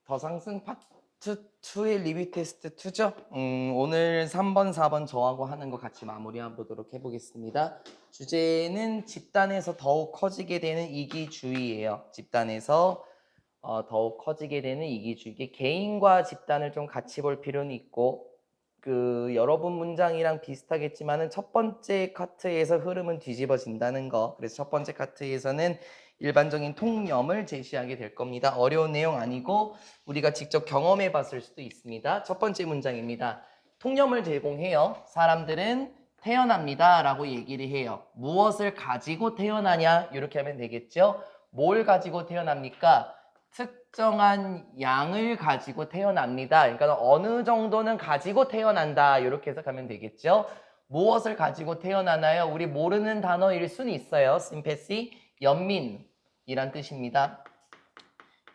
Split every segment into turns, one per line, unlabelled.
더 상승 파트 2의 리뷰 테스트 2죠? 오늘 3번, 4번 저하고 하는 거 같이 마무리 해보도록 해보겠습니다. 주제는 집단에서 더욱 커지게 되는 이기주의예요. 집단에서 더욱 커지게 되는 이기주의. 이게 개인과 집단을 좀 같이 볼 필요는 있고 여러분 문장이랑 비슷하겠지만은 첫 번째 카트에서 흐름은 뒤집어진다는 거. 그래서 첫 번째 카트에서는 일반적인 통념을 제시하게 될 겁니다. 어려운 내용 아니고 우리가 직접 경험해 봤을 수도 있습니다. 첫 번째 문장입니다. 통념을 제공해요. 사람들은 태어납니다 라고 얘기를 해요. 무엇을 가지고 태어나냐 이렇게 하면 되겠죠. 뭘 가지고 태어납니까? 특정한 양을 가지고 태어납니다. 그러니까 어느 정도는 가지고 태어난다 이렇게 해석하면 되겠죠. 무엇을 가지고 태어나나요? 우리 모르는 단어일 수는 있어요. 심패시, 연민이란 뜻입니다.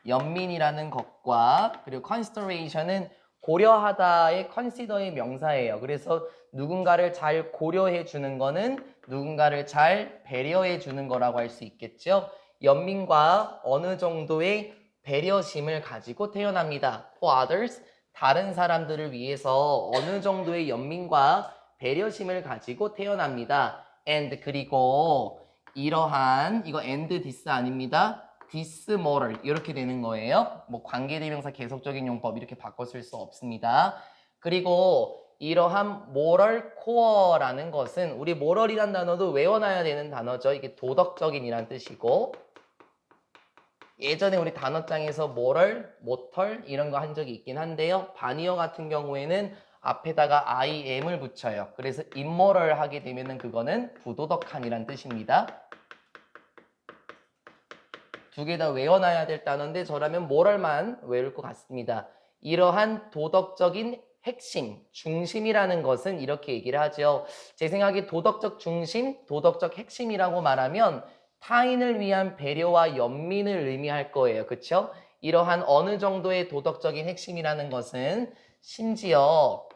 연민이라는 것과 그리고 consideration은 고려하다의 consider의 명사예요. 그래서 누군가를 잘 고려해 주는 거는 누군가를 잘 배려해 주는 거라고 할 수 있겠죠. 연민과 어느 정도의 배려심을 가지고 태어납니다. For others, 다른 사람들을 위해서 어느 정도의 연민과 배려심을 가지고 태어납니다. And 그리고 이러한 이거 and this 아닙니다. this moral 이렇게 되는 거예요. 뭐 관계대명사 계속적인 용법 이렇게 바꿔 쓸 수 없습니다. 그리고 이러한 moral core라는 것은 우리 moral이란 단어도 외워놔야 되는 단어죠. 이게 도덕적인이란 뜻이고 예전에 우리 단어장에서 moral, moral 이런 거 한 적이 있긴 한데요. 반의어 같은 경우에는 앞에다가 IM을 붙여요. 그래서 immoral 하게 되면은 그거는 부도덕한이란 뜻입니다. 두 개 다 외워놔야 될 단어인데 저라면 moral만 외울 것 같습니다. 이러한 도덕적인 핵심, 중심이라는 것은 이렇게 얘기를 하죠. 제 생각에 도덕적 중심, 도덕적 핵심이라고 말하면 타인을 위한 배려와 연민을 의미할 거예요. 그렇죠? 이러한 어느 정도의 도덕적인 핵심이라는 것은 심지어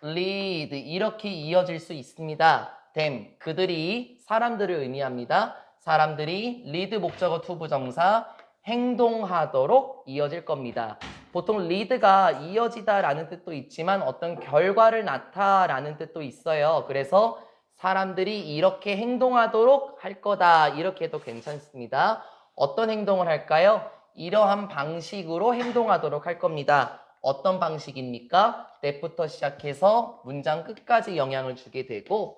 lead 이렇게 이어질 수 있습니다. them 그들이 사람들을 의미합니다. 사람들이 lead 목적어 to 부정사 행동하도록 이어질 겁니다. 보통 lead가 이어지다라는 뜻도 있지만 어떤 결과를 낳다라는 뜻도 있어요. 그래서 사람들이 이렇게 행동하도록 할 거다 이렇게 해도 괜찮습니다. 어떤 행동을 할까요? 이러한 방식으로 행동하도록 할 겁니다. 어떤 방식입니까? that부터 시작해서 문장 끝까지 영향을 주게 되고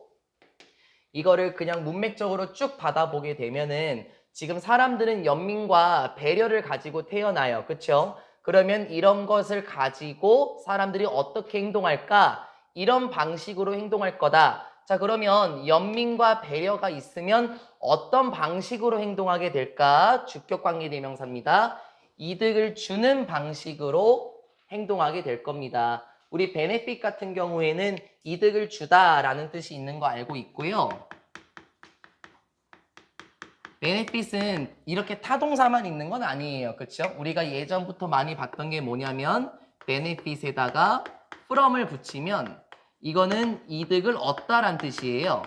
이거를 그냥 문맥적으로 쭉 받아보게 되면은 지금 사람들은 연민과 배려를 가지고 태어나요. 그렇죠? 그러면 이런 것을 가지고 사람들이 어떻게 행동할까? 이런 방식으로 행동할 거다. 자, 그러면 연민과 배려가 있으면 어떤 방식으로 행동하게 될까? 주격관계대명사입니다. 이득을 주는 방식으로 행동하게 될 겁니다. 우리 benefit 같은 경우에는 이득을 주다라는 뜻이 있는 거 알고 있고요. benefit은 이렇게 타동사만 있는 건 아니에요. 그렇죠? 우리가 예전부터 많이 봤던 게 뭐냐면 benefit에다가 from을 붙이면 이거는 이득을 얻다란 뜻이에요.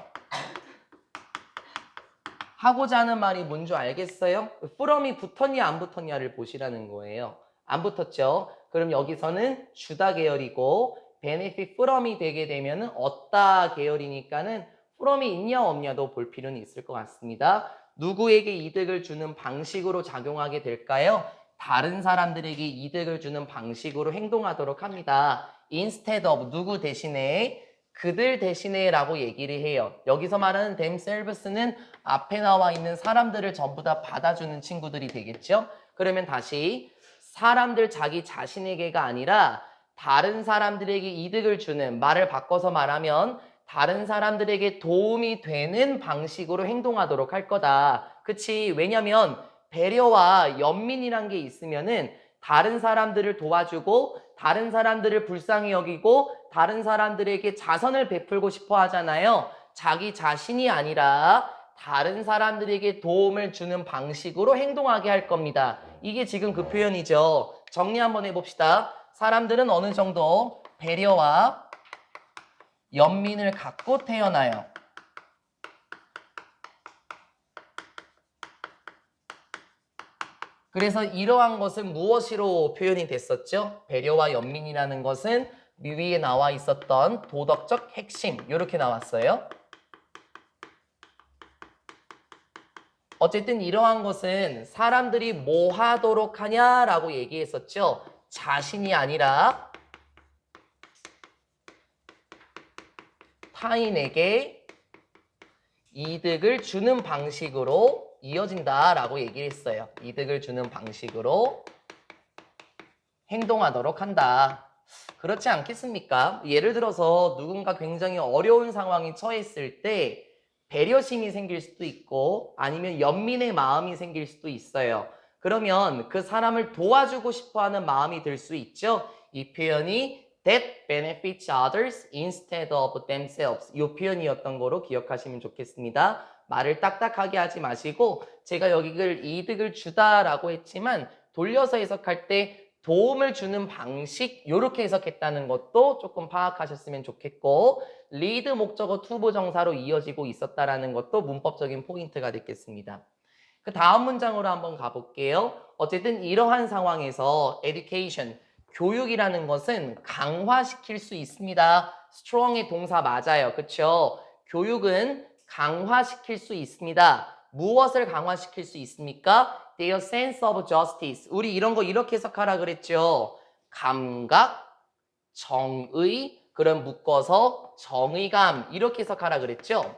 하고자 하는 말이 뭔지 알겠어요? from이 붙었냐 안 붙었냐를 보시라는 거예요. 안 붙었죠? 그럼 여기서는 주다 계열이고 benefit from이 되게 되면은 얻다 계열이니까는 from이 있냐 없냐도 볼 필요는 있을 것 같습니다. 누구에게 이득을 주는 방식으로 작용하게 될까요? 다른 사람들에게 이득을 주는 방식으로 행동하도록 합니다. instead of 누구 대신에 그들 대신에 라고 얘기를 해요. 여기서 말하는 themselves는 앞에 나와 있는 사람들을 전부 다 받아주는 친구들이 되겠죠? 그러면 다시 사람들 자기 자신에게가 아니라 다른 사람들에게 이득을 주는 말을 바꿔서 말하면 다른 사람들에게 도움이 되는 방식으로 행동하도록 할 거다. 그치? 왜냐면 배려와 연민이란 게 있으면은 다른 사람들을 도와주고 다른 사람들을 불쌍히 여기고 다른 사람들에게 자선을 베풀고 싶어 하잖아요. 자기 자신이 아니라 다른 사람들에게 도움을 주는 방식으로 행동하게 할 겁니다. 이게 지금 그 표현이죠. 정리 한번 해봅시다. 사람들은 어느 정도 배려와 연민을 갖고 태어나요. 그래서 이러한 것은 무엇으로 표현이 됐었죠? 배려와 연민이라는 것은 위에 나와 있었던 도덕적 핵심 이렇게 나왔어요. 어쨌든 이러한 것은 사람들이 뭐 하도록 하냐라고 얘기했었죠. 자신이 아니라 타인에게 이득을 주는 방식으로 이어진다라고 얘기를 했어요. 이득을 주는 방식으로 행동하도록 한다. 그렇지 않겠습니까? 예를 들어서 누군가 굉장히 어려운 상황에 처했을 때 배려심이 생길 수도 있고 아니면 연민의 마음이 생길 수도 있어요. 그러면 그 사람을 도와주고 싶어하는 마음이 들 수 있죠. 이 표현이 that benefits others instead of themselves 이 표현이었던 거로 기억하시면 좋겠습니다. 말을 딱딱하게 하지 마시고 제가 여기를 이득을 주다라고 했지만 돌려서 해석할 때 도움을 주는 방식 이렇게 해석했다는 것도 조금 파악하셨으면 좋겠고 리드 목적어 투부정사로 이어지고 있었다라는 것도 문법적인 포인트가 됐겠습니다. 그 다음 문장으로 한번 가볼게요. 어쨌든 이러한 상황에서 education, 교육이라는 것은 강화시킬 수 있습니다. strong의 동사 맞아요. 그쵸? 교육은 강화시킬 수 있습니다. 무엇을 강화시킬 수 있습니까? Their sense of justice. 우리 이런 거 이렇게 해석하라 그랬죠. 감각, 정의, 그럼 묶어서 정의감 이렇게 해석하라 그랬죠.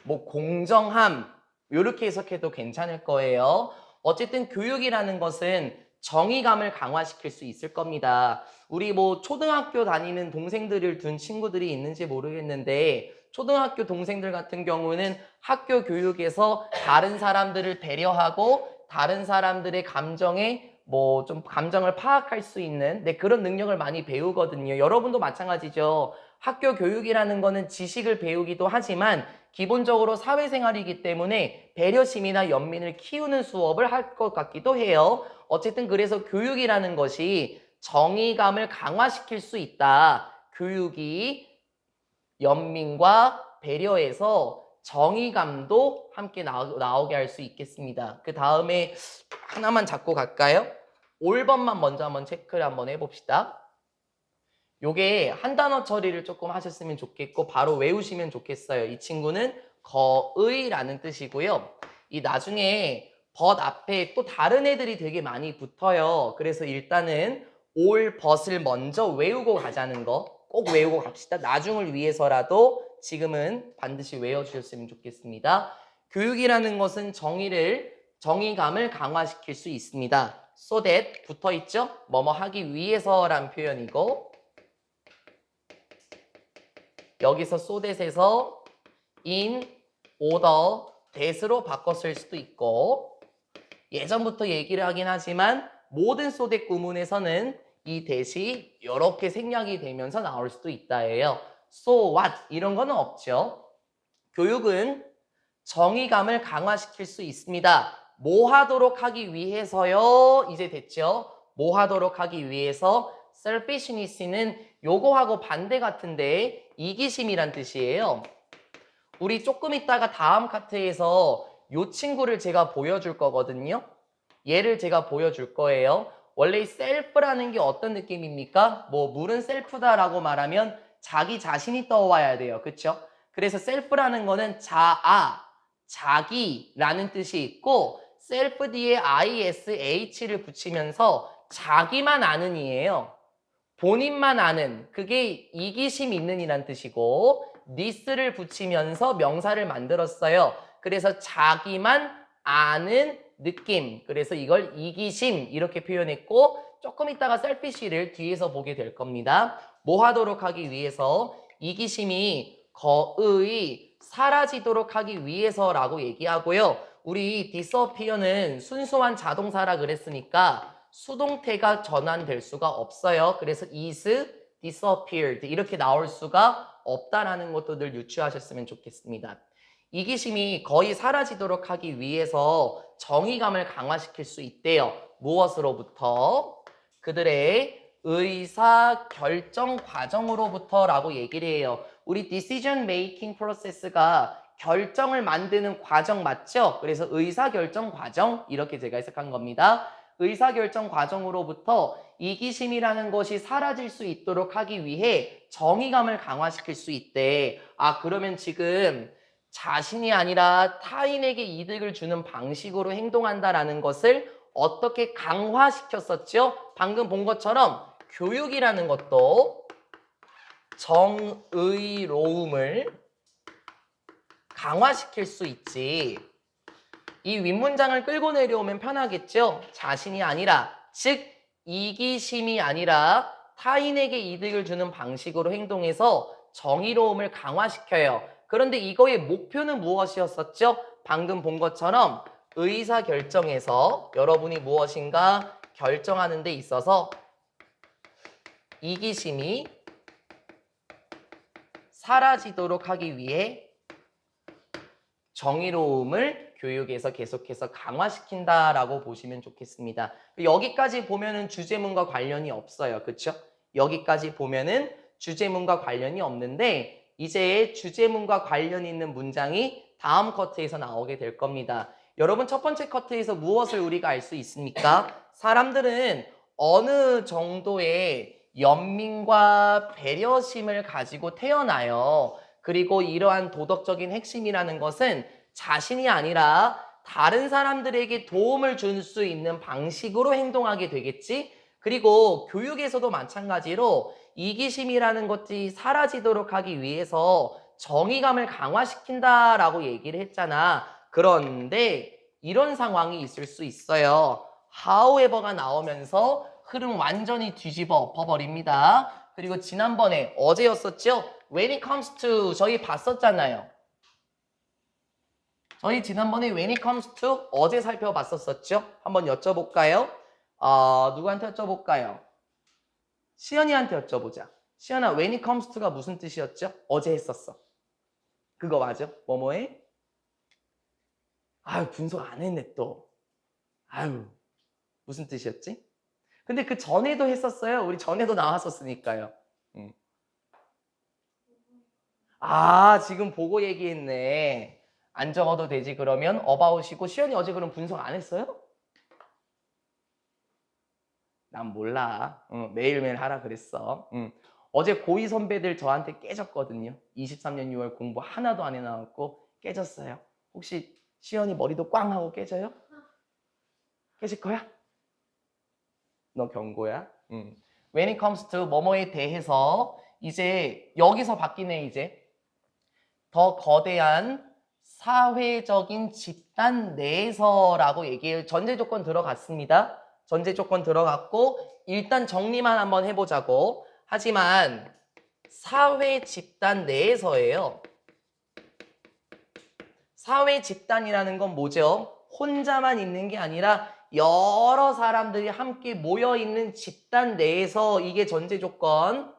뭐 공정함 이렇게 해석해도 괜찮을 거예요. 어쨌든 교육이라는 것은 정의감을 강화시킬 수 있을 겁니다. 우리 뭐 초등학교 다니는 동생들을 둔 친구들이 있는지 모르겠는데 초등학교 동생들 같은 경우는 학교 교육에서 다른 사람들을 배려하고 다른 사람들의 감정에 뭐 좀 감정을 파악할 수 있는 그런 능력을 많이 배우거든요. 여러분도 마찬가지죠. 학교 교육이라는 거는 지식을 배우기도 하지만 기본적으로 사회생활이기 때문에 배려심이나 연민을 키우는 수업을 할 것 같기도 해요. 어쨌든 그래서 교육이라는 것이 정의감을 강화시킬 수 있다. 교육이 연민과 배려에서 정의감도 함께 나오게 할 수 있겠습니다. 그 다음에 하나만 잡고 갈까요? 5번만 먼저 한번 체크를 한번 해봅시다. 요게 한 단어 처리를 조금 하셨으면 좋겠고 바로 외우시면 좋겠어요. 이 친구는 거의라는 뜻이고요. 이 나중에 벗 앞에 또 다른 애들이 되게 많이 붙어요. 그래서 일단은 올 벗을 먼저 외우고 가자는 거 꼭 외우고 갑시다. 나중을 위해서라도 지금은 반드시 외워주셨으면 좋겠습니다. 교육이라는 것은 정의감을 강화시킬 수 있습니다. so that 붙어있죠? 뭐뭐 하기 위해서란 표현이고 여기서 so that에서 in, order, that으로 바꿨을 수도 있고 예전부터 얘기를 하긴 하지만 모든 so that 구문에서는 이 that이 이렇게 생략이 되면서 나올 수도 있다예요. so what 이런 거는 없죠. 교육은 정의감을 강화시킬 수 있습니다. 뭐 하도록 하기 위해서요? 이제 됐죠? 뭐 하도록 하기 위해서 selfishness는 요거하고 반대 같은데 이기심이란 뜻이에요. 우리 조금 있다가 다음 카트에서 요 친구를 제가 보여줄 거거든요. 얘를 제가 보여줄 거예요. 원래 이 셀프라는 게 어떤 느낌입니까? 뭐 물은 셀프다라고 말하면 자기 자신이 떠와야 돼요. 그쵸? 그래서 셀프라는 거는 자아, 자기라는 뜻이 있고 셀프 뒤에 ish를 붙이면서 자기만 아는 이에요. 본인만 아는 그게 이기심 있는 이란 뜻이고 this를 붙이면서 명사를 만들었어요. 그래서 자기만 아는 느낌. 그래서 이걸 이기심 이렇게 표현했고 조금 있다가 셀피시를 뒤에서 보게 될 겁니다. 뭐 하도록 하기 위해서 이기심이 거의 사라지도록 하기 위해서라고 얘기하고요. 우리 disappear는 순수한 자동사라 그랬으니까 수동태가 전환될 수가 없어요. 그래서 is disappeared 이렇게 나올 수가 없다라는 것도 늘 유추하셨으면 좋겠습니다. 이기심이 거의 사라지도록 하기 위해서 정의감을 강화시킬 수 있대요. 무엇으로부터? 그들의 의사 결정 과정으로부터라고 얘기를 해요. 우리 decision making process가 결정을 만드는 과정 맞죠? 그래서 의사결정 과정 이렇게 제가 해석한 겁니다. 의사결정 과정으로부터 이기심이라는 것이 사라질 수 있도록 하기 위해 정의감을 강화시킬 수 있대. 아, 그러면 지금 자신이 아니라 타인에게 이득을 주는 방식으로 행동한다라는 것을 어떻게 강화시켰었죠? 방금 본 것처럼 교육이라는 것도 정의로움을 강화시킬 수 있지. 이 윗문장을 끌고 내려오면 편하겠죠? 자신이 아니라, 즉 이기심이 아니라 타인에게 이득을 주는 방식으로 행동해서 정의로움을 강화시켜요. 그런데 이거의 목표는 무엇이었었죠? 방금 본 것처럼 의사결정에서 여러분이 무엇인가 결정하는 데 있어서 이기심이 사라지도록 하기 위해 정의로움을 교육에서 계속해서 강화시킨다라고 보시면 좋겠습니다. 여기까지 보면은 주제문과 관련이 없어요. 그렇죠? 여기까지 보면은 주제문과 관련이 없는데 이제 주제문과 관련 있는 문장이 다음 커트에서 나오게 될 겁니다. 여러분 첫 번째 커트에서 무엇을 우리가 알 수 있습니까? 사람들은 어느 정도의 연민과 배려심을 가지고 태어나요. 그리고 이러한 도덕적인 핵심이라는 것은 자신이 아니라 다른 사람들에게 도움을 줄 수 있는 방식으로 행동하게 되겠지? 그리고 교육에서도 마찬가지로 이기심이라는 것이 사라지도록 하기 위해서 정의감을 강화시킨다라고 얘기를 했잖아. 그런데 이런 상황이 있을 수 있어요. however가 나오면서 흐름 완전히 뒤집어 엎어버립니다. 그리고 지난번에 어제였었죠? When it comes to 저희 봤었잖아요. 저희 지난번에 When it comes to 어제 살펴봤었죠? 한번 여쭤볼까요? 누구한테 여쭤볼까요? 시연이한테 여쭤보자. 시연아, When it comes to가 무슨 뜻이었죠? 어제 했었어. 그거 맞아? 뭐뭐해? 아유, 분석 안 했네 또. 아유, 무슨 뜻이었지? 근데 그 전에도 했었어요. 우리 전에도 나왔었으니까요. 아, 지금 보고 얘기했네. 안 적어도 되지. 그러면 about이고 시연이 어제 그럼 분석 안 했어요? 난 몰라. 매일매일 하라 그랬어. 어제 고2 선배들 저한테 깨졌거든요. 23년 6월 공부 하나도 안 해나왔고 깨졌어요. 혹시 시연이 머리도 꽝 하고 깨져요? 깨질 거야? 너 경고야? When it comes to 뭐뭐에 대해서 이제 여기서 바뀌네 이제. 더 거대한 사회적인 집단 내에서라고 얘기해요. 전제 조건 들어갔습니다. 전제 조건 들어갔고 일단 정리만 한번 해보자고. 하지만 사회 집단 내에서예요. 사회 집단이라는 건 뭐죠? 혼자만 있는 게 아니라 여러 사람들이 함께 모여있는 집단 내에서 이게 전제 조건.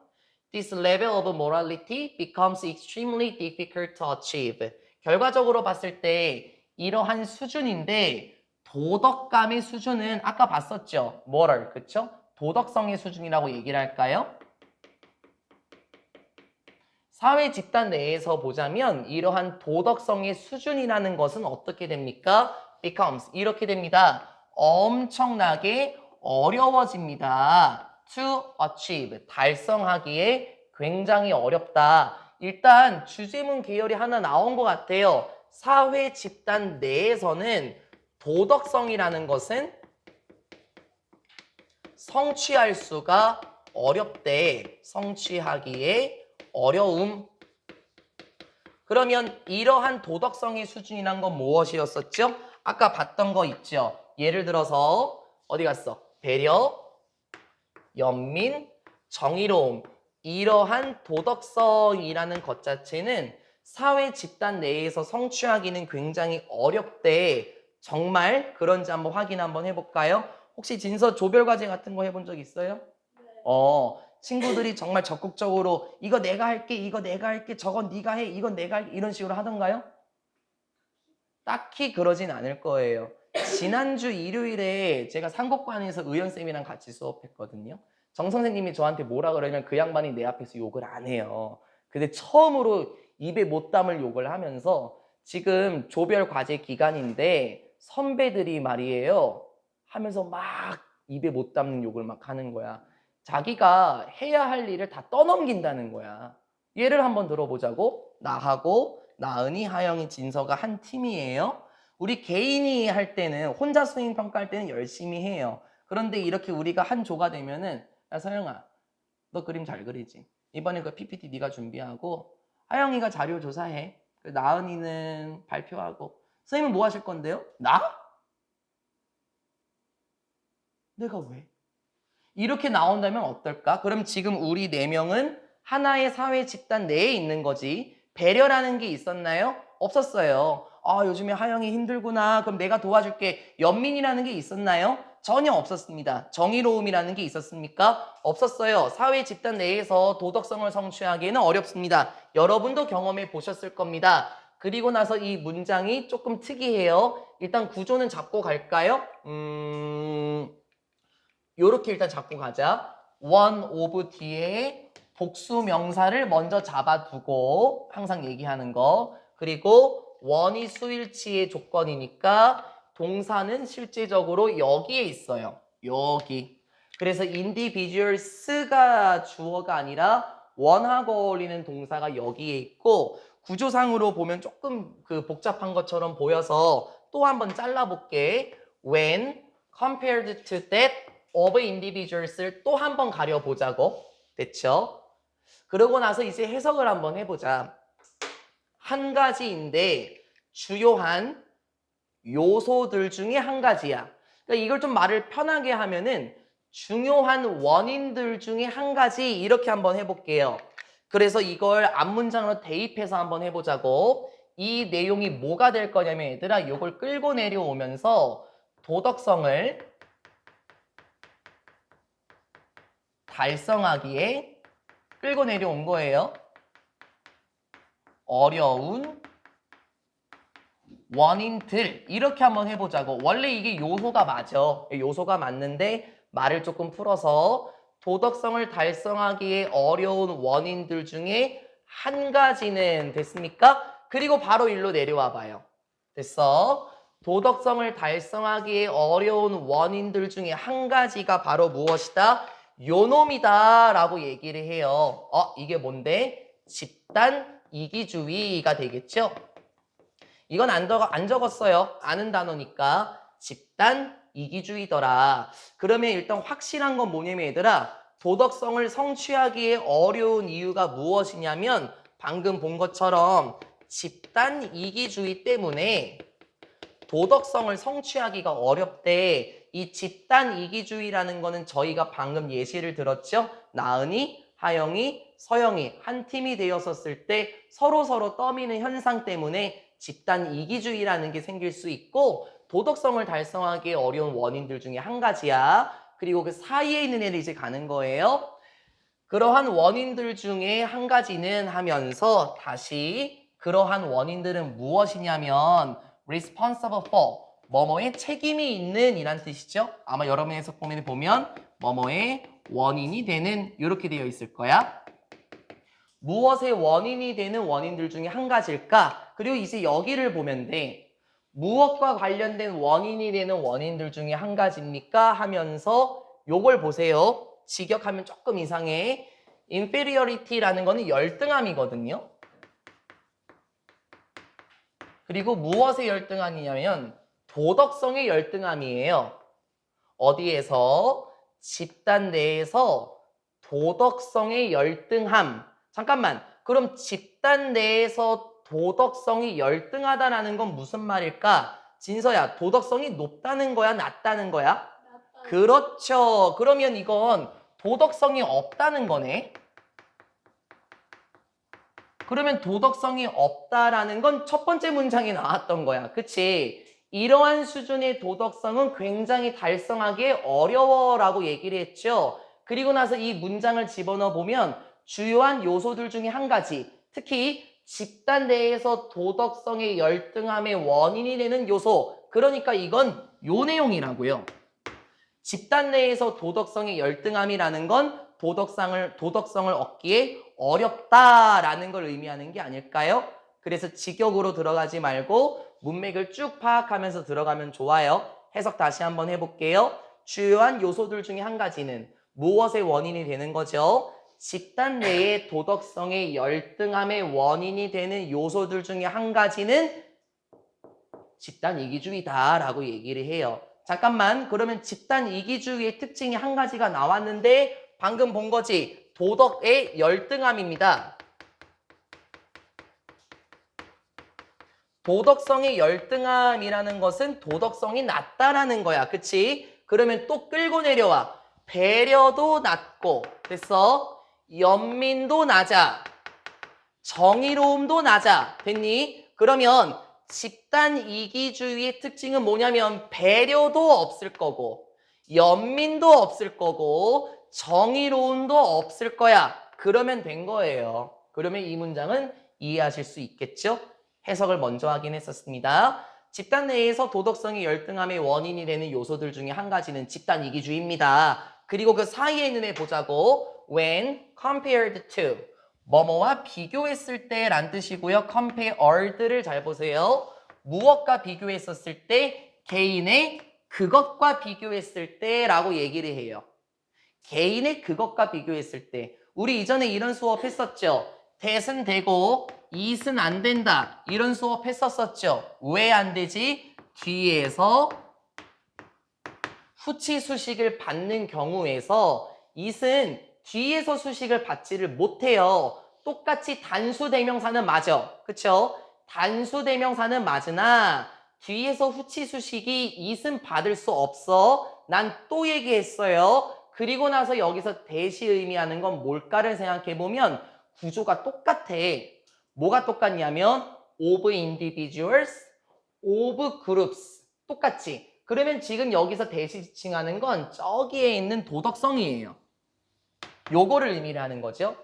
This level of morality becomes extremely difficult to achieve. 결과적으로 봤을 때 이러한 수준인데 도덕감의 수준은 아까 봤었죠? moral, 그쵸? 도덕성의 수준이라고 얘기를 할까요? 사회 집단 내에서 보자면 이러한 도덕성의 수준이라는 것은 어떻게 됩니까? becomes 이렇게 됩니다. 엄청나게 어려워집니다. to achieve 달성하기에 굉장히 어렵다. 일단 주제문 계열이 하나 나온 것 같아요. 사회 집단 내에서는 도덕성이라는 것은 성취할 수가 어렵대. 성취하기에 어려움. 그러면 이러한 도덕성의 수준이란 건 무엇이었었죠? 아까 봤던 거 있죠? 예를 들어서 어디 갔어? 배려, 연민, 정의로움. 이러한 도덕성이라는 것 자체는 사회 집단 내에서 성취하기는 굉장히 어렵대. 정말 그런지 한번 확인 한번 해볼까요? 혹시 진서 조별과제 같은 거 해본 적 있어요? 친구들이 정말 적극적으로 이거 내가 할게, 이거 내가 할게, 저건 네가 해, 이건 내가 할게 이런 식으로 하던가요? 딱히 그러진 않을 거예요. 지난주 일요일에 제가 상곡관에서 의연쌤이랑 같이 수업했거든요. 정 선생님이 저한테 뭐라 그러냐면 그 양반이 내 앞에서 욕을 안 해요. 근데 처음으로 입에 못 담을 욕을 하면서 지금 조별 과제 기간인데 선배들이 말이에요. 하면서 막 입에 못 담는 욕을 막 하는 거야. 자기가 해야 할 일을 다 떠넘긴다는 거야. 예를 한번 들어보자고. 나하고 나은이, 하영이, 진서가 한 팀이에요. 우리 개인이 할 때는 혼자 수행 평가할 때는 열심히 해요. 그런데 이렇게 우리가 한 조가 되면은 야 서영아, 너 그림 잘 그리지? 이번에 그 PPT 네가 준비하고 하영이가 자료 조사해. 나은이는 발표하고. 선생님은 뭐 하실 건데요? 나? 내가 왜? 이렇게 나온다면 어떨까? 그럼 지금 우리 4명은 하나의 사회 집단 내에 있는 거지. 배려라는 게 있었나요? 없었어요. 아, 요즘에 하영이 힘들구나. 그럼 내가 도와줄게. 연민이라는 게 있었나요? 전혀 없었습니다. 정의로움이라는 게 있었습니까? 없었어요. 사회 집단 내에서 도덕성을 성취하기에는 어렵습니다. 여러분도 경험해 보셨을 겁니다. 그리고 나서 이 문장이 조금 특이해요. 일단 구조는 잡고 갈까요? 요렇게 일단 잡고 가자. one of 뒤에 복수 명사를 먼저 잡아두고 항상 얘기하는 거. 그리고 one이 수일치의 조건이니까 동사는 실제적으로 여기에 있어요. 여기. 그래서 individuals가 주어가 아니라 one하고 어울리는 동사가 여기에 있고 구조상으로 보면 조금 그 복잡한 것처럼 보여서 또 한번 잘라볼게. when compared to that of individuals를 또 한 번 가려보자고. 됐죠? 그러고 나서 이제 해석을 한번 해보자. 한 가지인데 주요한 요소들 중에 한 가지야. 그러니까 이걸 좀 말을 편하게 하면은 중요한 원인들 중에 한 가지 이렇게 한번 해볼게요. 그래서 이걸 앞문장으로 대입해서 한번 해보자고. 이 내용이 뭐가 될 거냐면 얘들아 이걸 끌고 내려오면서 도덕성을 달성하기에 끌고 내려온 거예요. 어려운 원인들 이렇게 한번 해보자고. 원래 이게 요소가 맞아. 요소가 맞는데 말을 조금 풀어서 도덕성을 달성하기에 어려운 원인들 중에 한 가지는 됐습니까? 그리고 바로 일로 내려와 봐요. 됐어? 도덕성을 달성하기에 어려운 원인들 중에 한 가지가 바로 무엇이다? 요놈이다 라고 얘기를 해요. 이게 뭔데? 집단 이기주의가 되겠죠? 이건 안 적었어요. 아는 단어니까. 집단 이기주의더라. 그러면 일단 확실한 건 뭐냐면 얘들아 도덕성을 성취하기에 어려운 이유가 무엇이냐면 방금 본 것처럼 집단 이기주의 때문에 도덕성을 성취하기가 어렵대. 이 집단 이기주의라는 거는 저희가 방금 예시를 들었죠. 나은이, 하영이, 서영이 한 팀이 되었었을 때 서로 떠미는 현상 때문에 집단 이기주의라는 게 생길 수 있고 도덕성을 달성하기 어려운 원인들 중에 한 가지야. 그리고 그 사이에 있는 애를 이제 가는 거예요. 그러한 원인들 중에 한 가지는 하면서 다시 그러한 원인들은 무엇이냐면 responsible for 뭐뭐에 책임이 있는 이란 뜻이죠. 아마 여러분의 해석 보면 뭐뭐의 원인이 되는 이렇게 되어 있을 거야. 무엇의 원인이 되는 원인들 중에 한 가지일까? 그리고 이제 여기를 보면 돼. 무엇과 관련된 원인이 되는 원인들 중에 한 가지입니까? 하면서 요걸 보세요. 직역하면 조금 이상해. inferiority라는 거는 열등함이거든요. 그리고 무엇의 열등함이냐면 도덕성의 열등함이에요. 어디에서? 집단 내에서 도덕성의 열등함. 잠깐만. 그럼 집단 내에서 도덕성이 열등하다라는 건 무슨 말일까? 진서야, 도덕성이 높다는 거야, 낮다는 거야? 그렇죠. 그러면 이건 도덕성이 없다는 거네. 그러면 도덕성이 없다라는 건 첫 번째 문장에 나왔던 거야. 그치? 이러한 수준의 도덕성은 굉장히 달성하기 어려워라고 얘기를 했죠. 그리고 나서 이 문장을 집어넣어 보면 주요한 요소들 중에 한 가지, 특히 집단 내에서 도덕성의 열등함의 원인이 되는 요소, 그러니까 이건 요 내용이라고요. 집단 내에서 도덕성의 열등함이라는 건 도덕성을 얻기에 어렵다라는 걸 의미하는 게 아닐까요? 그래서 직역으로 들어가지 말고 문맥을 쭉 파악하면서 들어가면 좋아요. 해석 다시 한번 해볼게요. 주요한 요소들 중에 한 가지는 무엇의 원인이 되는 거죠? 집단 내의 도덕성의 열등함의 원인이 되는 요소들 중에 한 가지는 집단 이기주의다라고 얘기를 해요. 잠깐만, 그러면 집단 이기주의의 특징이 한 가지가 나왔는데 방금 본 거지. 도덕의 열등함입니다. 도덕성의 열등함이라는 것은 도덕성이 낮다라는 거야. 그치? 그러면 또 끌고 내려와. 배려도 낮고, 됐어? 연민도 낮아. 정의로움도 낮아. 됐니? 그러면 집단 이기주의의 특징은 뭐냐면 배려도 없을 거고, 연민도 없을 거고, 정의로움도 없을 거야. 그러면 된 거예요. 그러면 이 문장은 이해하실 수 있겠죠? 해석을 먼저 하긴 했었습니다. 집단 내에서 도덕성이 열등함의 원인이 되는 요소들 중에 한 가지는 집단 이기주의입니다. 그리고 그 사이에 있는 애 보자고. When compared to 뭐뭐와 비교했을 때 란 뜻이고요. compared를 잘 보세요. 무엇과 비교했었을 때 개인의 그것과 비교했을 때라고 얘기를 해요. 개인의 그것과 비교했을 때 우리 이전에 이런 수업 했었죠. that은 되고 it은 안 된다. 이런 수업 했었었죠. 왜 안 되지? 뒤에서 후치 수식을 받는 경우에서 it은 뒤에서 수식을 받지를 못해요. 똑같이 단수 대명사는 맞아. 그쵸? 단수 대명사는 맞으나 뒤에서 후치 수식이 it은 받을 수 없어. 난 또 얘기했어요. 그리고 나서 여기서 대시 의미하는 건 뭘까를 생각해보면 구조가 똑같아. 뭐가 똑같냐면 of individuals, of groups. 똑같지? 그러면 지금 여기서 대시 지칭하는 건 저기에 있는 도덕성이에요. 요거를 의미를 하는 거죠.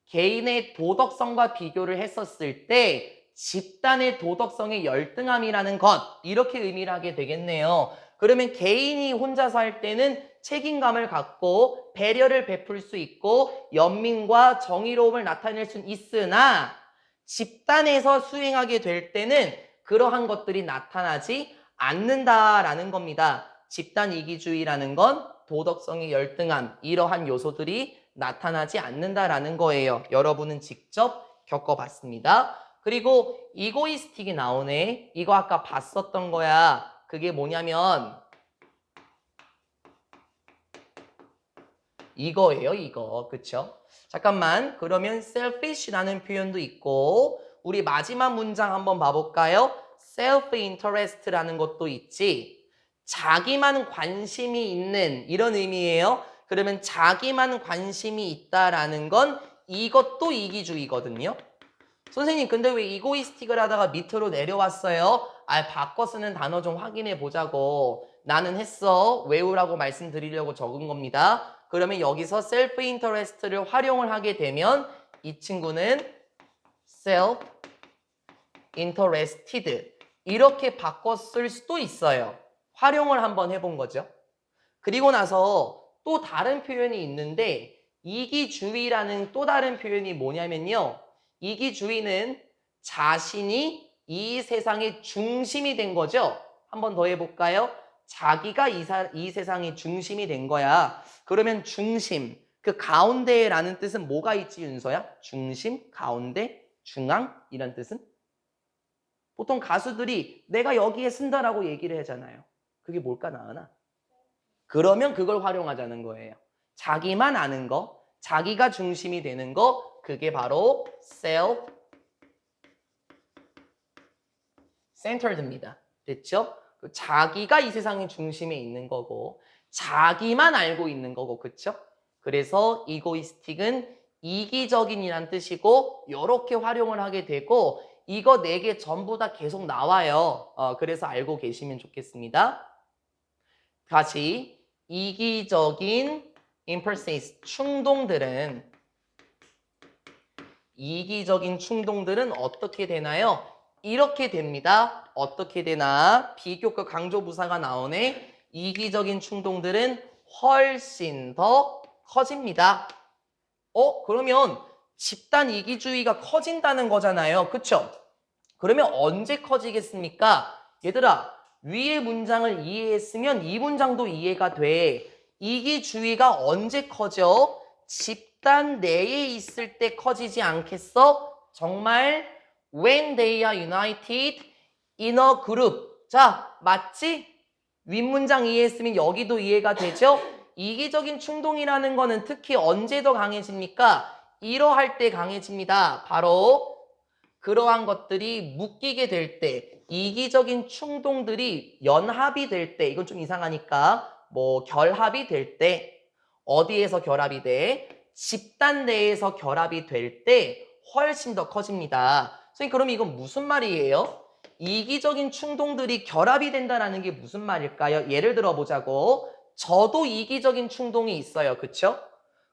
개인의 도덕성과 비교를 했었을 때 집단의 도덕성의 열등함이라는 것 이렇게 의미를 하게 되겠네요. 그러면 개인이 혼자서 할 때는 책임감을 갖고 배려를 베풀 수 있고 연민과 정의로움을 나타낼 수 있으나 집단에서 수행하게 될 때는 그러한 것들이 나타나지 않는다라는 겁니다. 집단 이기주의라는 건 도덕성의 열등함 이러한 요소들이 나타나지 않는다라는 거예요. 여러분은 직접 겪어봤습니다. 그리고 이고이스틱이 나오네. 이거 아까 봤었던 거야. 그게 뭐냐면 이거예요. 이거. 그쵸? 잠깐만. 그러면 selfish라는 표현도 있고 우리 마지막 문장 한번 봐볼까요? self-interest라는 것도 있지. 자기만 관심이 있는 이런 의미예요. 그러면 자기만 관심이 있다라는 건 이것도 이기주의거든요. 선생님 근데 왜 이고이스틱을 하다가 밑으로 내려왔어요? 바꿔 쓰는 단어 좀 확인해 보자고. 나는 했어. 외우라고 말씀드리려고 적은 겁니다. 그러면 여기서 self interest를 활용을 하게 되면 이 친구는 self interested 이렇게 바꿔 쓸 수도 있어요. 활용을 한번 해본 거죠. 그리고 나서 또 다른 표현이 있는데 이기주의라는 또 다른 표현이 뭐냐면요. 이기주의는 자신이 이 세상의 중심이 된 거죠. 한번 더 해볼까요? 자기가 이 세상의 중심이 된 거야. 그러면 중심, 그 가운데라는 뜻은 뭐가 있지 윤서야? 중심, 가운데, 중앙 이런 뜻은? 보통 가수들이 내가 여기에 쓴다라고 얘기를 하잖아요. 그게 뭘까 나으나? 그러면 그걸 활용하자는 거예요. 자기만 아는 거, 자기가 중심이 되는 거, 그게 바로 self-centered입니다. 됐죠? 자기가 이 세상의 중심에 있는 거고, 자기만 알고 있는 거고, 그쵸? 그래서 이고이스틱은 이기적인이란 뜻이고, 이렇게 활용을 하게 되고, 이거 4개 전부 다 계속 나와요. 그래서 알고 계시면 좋겠습니다. 다시 이기적인 impulses 이기적인 충동들은 어떻게 되나요? 이렇게 됩니다. 어떻게 되나? 비교과 강조부사가 나오네. 이기적인 충동들은 훨씬 더 커집니다. 그러면 집단 이기주의가 커진다는 거잖아요. 그쵸? 그러면 언제 커지겠습니까? 얘들아, 위의 문장을 이해했으면 이 문장도 이해가 돼. 이기주의가 언제 커져? 집단 내에 있을 때 커지지 않겠어? 정말 when they are united in a group. 자, 맞지? 윗문장 이해했으면 여기도 이해가 되죠? 이기적인 충동이라는 거는 특히 언제 더 강해집니까? 이러할 때 강해집니다. 바로 그러한 것들이 묶이게 될 때, 이기적인 충동들이 연합이 될 때, 이건 좀 이상하니까 뭐 결합이 될 때, 어디에서 결합이 돼? 집단 내에서 결합이 될 때 훨씬 더 커집니다. 선생님, 그럼 이건 무슨 말이에요? 이기적인 충동들이 결합이 된다는 게 무슨 말일까요? 예를 들어 보자고. 저도 이기적인 충동이 있어요. 그쵸?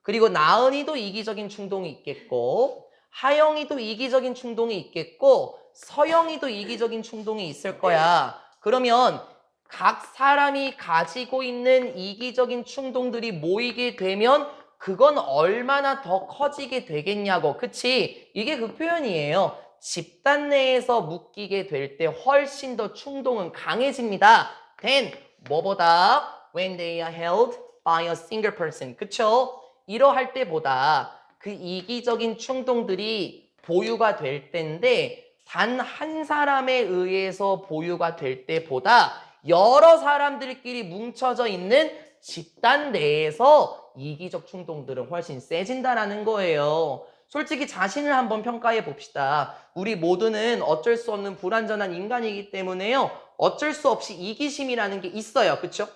그리고 나은이도 이기적인 충동이 있겠고, 하영이도 이기적인 충동이 있겠고, 서영이도 이기적인 충동이 있을 거야. 그러면 각 사람이 가지고 있는 이기적인 충동들이 모이게 되면 그건 얼마나 더 커지게 되겠냐고. 그치? 이게 그 표현이에요. 집단 내에서 묶이게 될 때 훨씬 더 충동은 강해집니다. then 뭐보다 when they are held by a single person. 그쵸? 이러할 때보다 그 이기적인 충동들이 보유가 될 때인데 단 한 사람에 의해서 보유가 될 때보다 여러 사람들끼리 뭉쳐져 있는 집단 내에서 이기적 충동들은 훨씬 세진다라는 거예요. 솔직히 자신을 한번 평가해 봅시다. 우리 모두는 어쩔 수 없는 불완전한 인간이기 때문에요. 어쩔 수 없이 이기심이라는 게 있어요. 그쵸?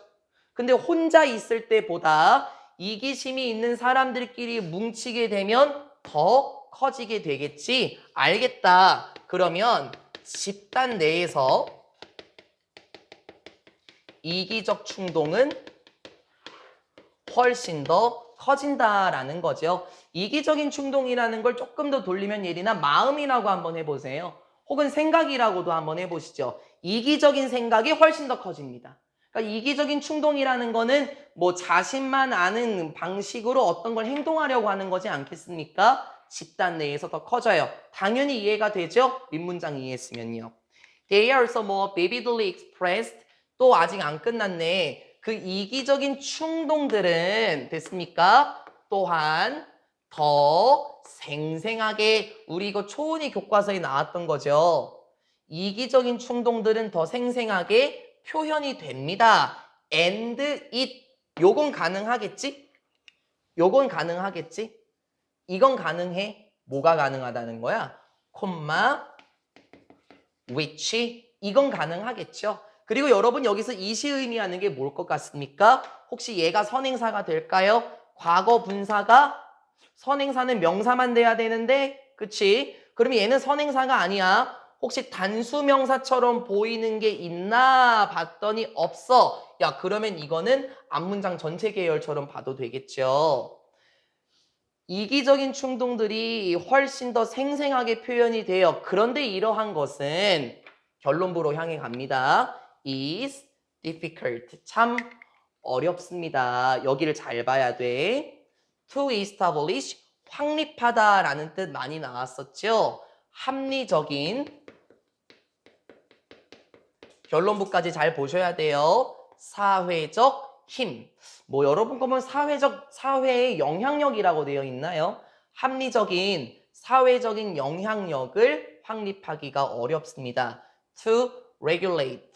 근데 혼자 있을 때보다 이기심이 있는 사람들끼리 뭉치게 되면 더 커지게 되겠지. 알겠다. 그러면 집단 내에서 이기적 충동은 훨씬 더 커진다라는 거죠. 이기적인 충동이라는 걸 조금 더 돌리면 예리나 마음이라고 한번 해보세요. 혹은 생각이라고도 한번 해보시죠. 이기적인 생각이 훨씬 더 커집니다. 그러니까 이기적인 충동이라는 거는 뭐 자신만 아는 방식으로 어떤 걸 행동하려고 하는 거지 않겠습니까? 집단 내에서 더 커져요. 당연히 이해가 되죠? 윗문장 이해했으면요. They are also more vividly expressed. 또 아직 안 끝났네. 그 이기적인 충동들은 됐습니까? 또한 더 생생하게 우리 이거 초은이 교과서에 나왔던 거죠. 이기적인 충동들은 더 생생하게 표현이 됩니다. and it 요건 가능하겠지? 요건 가능하겠지? 이건 가능해? 뭐가 가능하다는 거야? 콤마 which 이건 가능하겠죠. 그리고 여러분 여기서 이시 의미하는 게 뭘 것 같습니까? 혹시 얘가 선행사가 될까요? 과거 분사가 선행사는 명사만 돼야 되는데 그치? 그러면 얘는 선행사가 아니야. 혹시 단수명사처럼 보이는 게 있나 봤더니 없어. 야 그러면 이거는 앞문장 전체 계열처럼 봐도 되겠죠. 이기적인 충동들이 훨씬 더 생생하게 표현이 돼요. 그런데 이러한 것은 결론부로 향해 갑니다. is difficult. 참 어렵습니다. 여기를 잘 봐야 돼. to establish 확립하다라는 뜻 많이 나왔었죠. 합리적인 결론부까지 잘 보셔야 돼요. 사회적 힘. 뭐 여러분 거면 사회의 영향력이라고 되어 있나요? 합리적인 사회적인 영향력을 확립하기가 어렵습니다. To regulate.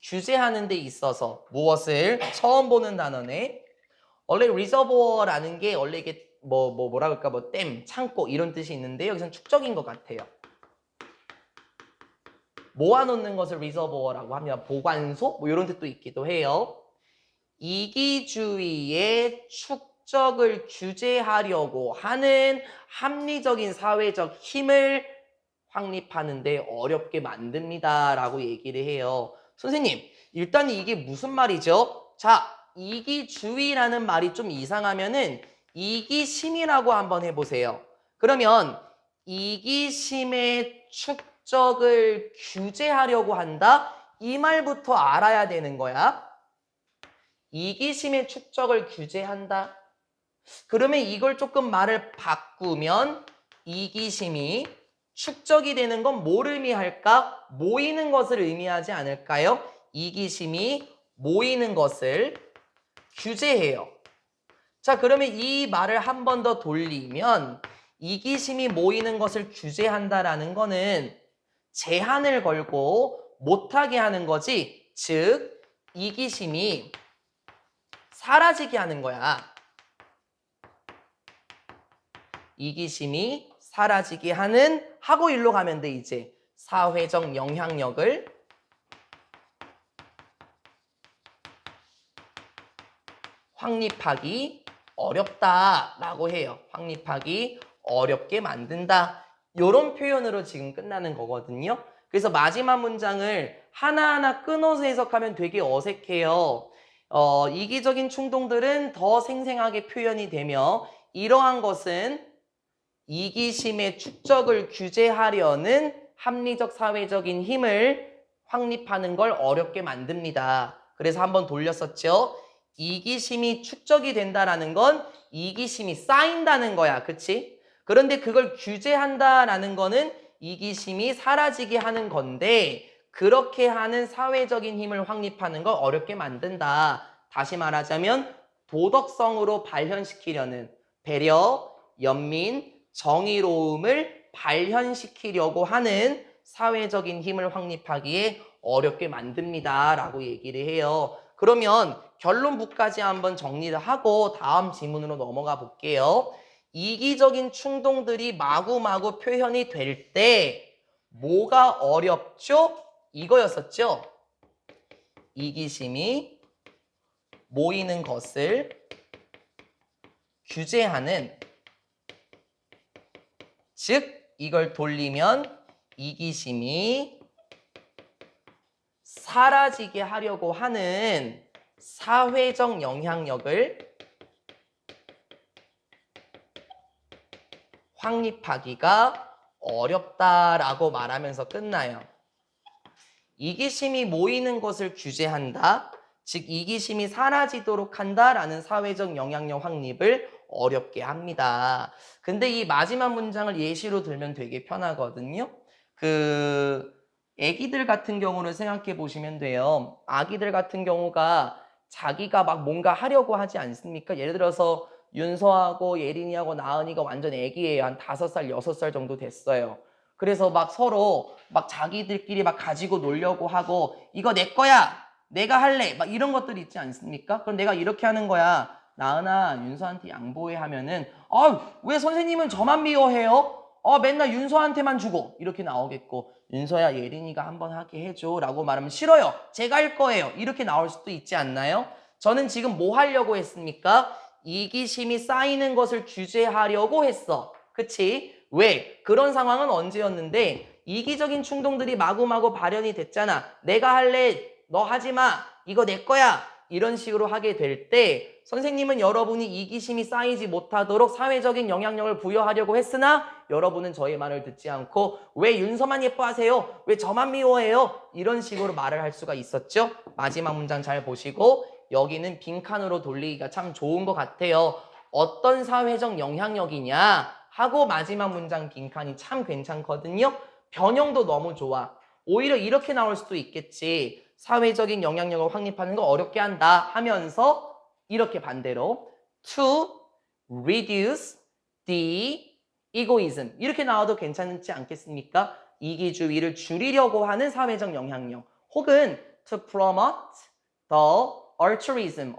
규제하는 데 있어서 무엇을 처음 보는 단어네. 원래 reservoir라는 게 원래 이게 뭐라 그럴까 뭐 댐, 창고 이런 뜻이 있는데 여기서는 축적인 것 같아요. 모아놓는 것을 리저버라고 합니다. 보관소 뭐 이런 뜻도 있기도 해요. 이기주의의 축적을 규제하려고 하는 합리적인 사회적 힘을 확립하는데 어렵게 만듭니다. 라고 얘기를 해요. 선생님, 일단 이게 무슨 말이죠? 자, 이기주의라는 말이 좀 이상하면은 이기심이라고 한번 해보세요. 그러면 이기심의 축적을 규제하려고 한다? 이 말부터 알아야 되는 거야. 이기심의 축적을 규제한다? 그러면 이걸 조금 말을 바꾸면 이기심이 축적이 되는 건 뭘 의미할까? 모이는 것을 의미하지 않을까요? 이기심이 모이는 것을 규제해요. 자, 그러면 이 말을 한 번 더 돌리면 이기심이 모이는 것을 규제한다라는 거는 제한을 걸고 못하게 하는 거지. 즉, 이기심이 사라지게 하는 거야. 이기심이 사라지게 하는 하고 일로 가면 돼 이제. 사회적 영향력을 확립하기 어렵다라고 해요. 확립하기 어렵게 만든다. 이런 표현으로 지금 끝나는 거거든요. 그래서 마지막 문장을 하나하나 끊어서 해석하면 되게 어색해요. 이기적인 충동들은 더 생생하게 표현이 되며 이러한 것은 이기심의 축적을 규제하려는 합리적 사회적인 힘을 확립하는 걸 어렵게 만듭니다. 그래서 한번 돌렸었죠. 이기심이 축적이 된다라는 건 이기심이 쌓인다는 거야. 그치? 그런데 그걸 규제한다라는 거는 이기심이 사라지게 하는 건데 그렇게 하는 사회적인 힘을 확립하는 걸 어렵게 만든다. 다시 말하자면 도덕성으로 발현시키려는 배려, 연민, 정의로움을 발현시키려고 하는 사회적인 힘을 확립하기에 어렵게 만듭니다. 라고 얘기를 해요. 그러면 결론부까지 한번 정리를 하고 다음 지문으로 넘어가 볼게요. 이기적인 충동들이 마구마구 표현이 될 때 뭐가 어렵죠? 이거였었죠? 이기심이 모이는 것을 규제하는, 즉 이걸 돌리면 이기심이 사라지게 하려고 하는 사회적 영향력을 확립하기가 어렵다라고 말하면서 끝나요. 이기심이 모이는 것을 규제한다. 즉 이기심이 사라지도록 한다라는 사회적 영향력 확립을 어렵게 합니다. 근데 이 마지막 문장을 예시로 들면 되게 편하거든요. 애기들 같은 경우를 생각해 보시면 돼요. 아기들 같은 경우가 자기가 막 뭔가 하려고 하지 않습니까? 예를 들어서 윤서하고 예린이하고 나은이가 완전 애기예요. 한 5살, 6살 정도 됐어요. 그래서 막 서로 막 자기들끼리 막 가지고 놀려고 하고 이거 내 거야! 내가 할래! 막 이런 것들이 있지 않습니까? 그럼 내가 이렇게 하는 거야. 나은아, 윤서한테 양보해 하면은 왜 선생님은 저만 미워해요? 맨날 윤서한테만 주고 이렇게 나오겠고 윤서야 예린이가 한번 하게 해줘 라고 말하면 싫어요. 제가 할 거예요. 이렇게 나올 수도 있지 않나요? 저는 지금 뭐 하려고 했습니까? 이기심이 쌓이는 것을 규제하려고 했어. 그치? 왜? 그런 상황은 언제였는데 이기적인 충동들이 마구마구 발현이 됐잖아. 내가 할래. 너 하지 마. 이거 내 거야. 이런 식으로 하게 될 때 선생님은 여러분이 이기심이 쌓이지 못하도록 사회적인 영향력을 부여하려고 했으나 여러분은 저의 말을 듣지 않고 왜 윤서만 예뻐하세요? 왜 저만 미워해요? 이런 식으로 말을 할 수가 있었죠. 마지막 문장 잘 보시고 여기는 빈칸으로 돌리기가 참 좋은 것 같아요. 어떤 사회적 영향력이냐 하고 마지막 문장 빈칸이 참 괜찮거든요. 변형도 너무 좋아. 오히려 이렇게 나올 수도 있겠지. 사회적인 영향력을 확립하는 거 어렵게 한다 하면서 이렇게 반대로 to reduce the egoism 이렇게 나와도 괜찮지 않겠습니까? 이기주의를 줄이려고 하는 사회적 영향력 혹은 to promote the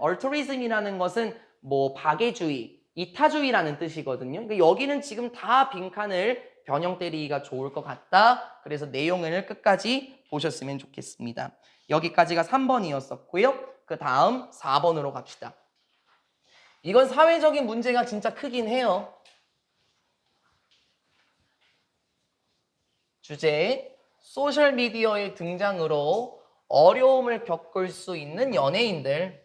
altruism이라는 것은 뭐 박애주의, 이타주의라는 뜻이거든요. 그러니까 여기는 지금 다 빈칸을 변형 때리기가 좋을 것 같다. 그래서 내용을 끝까지 보셨으면 좋겠습니다. 여기까지가 3번이었었고요. 그 다음 4번으로 갑시다. 이건 사회적인 문제가 진짜 크긴 해요. 주제, 소셜미디어의 등장으로 어려움을 겪을 수 있는 연예인들.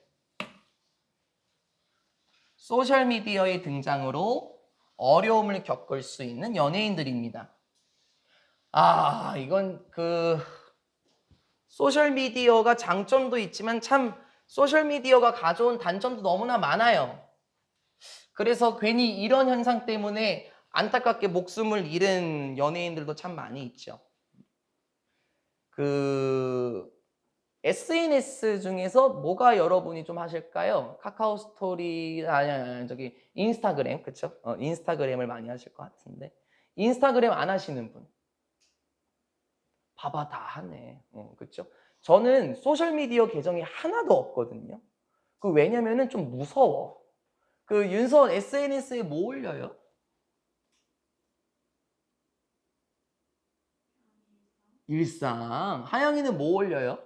소셜미디어의 등장으로 어려움을 겪을 수 있는 연예인들입니다. 이건 소셜미디어가 장점도 있지만 참 소셜미디어가 가져온 단점도 너무나 많아요. 그래서 괜히 이런 현상 때문에 안타깝게 목숨을 잃은 연예인들도 참 많이 있죠. 그 SNS 중에서 뭐가 여러분이 좀 하실까요? 카카오 스토리 아니 저기 인스타그램 그쵸? 인스타그램을 많이 하실 것 같은데 인스타그램 안 하시는 분 봐봐 다 하네. 그쵸? 저는 소셜미디어 계정이 하나도 없거든요. 그 왜냐면은 좀 무서워. 그 윤서 SNS에 뭐 올려요? 일상. 하영이는 뭐 올려요?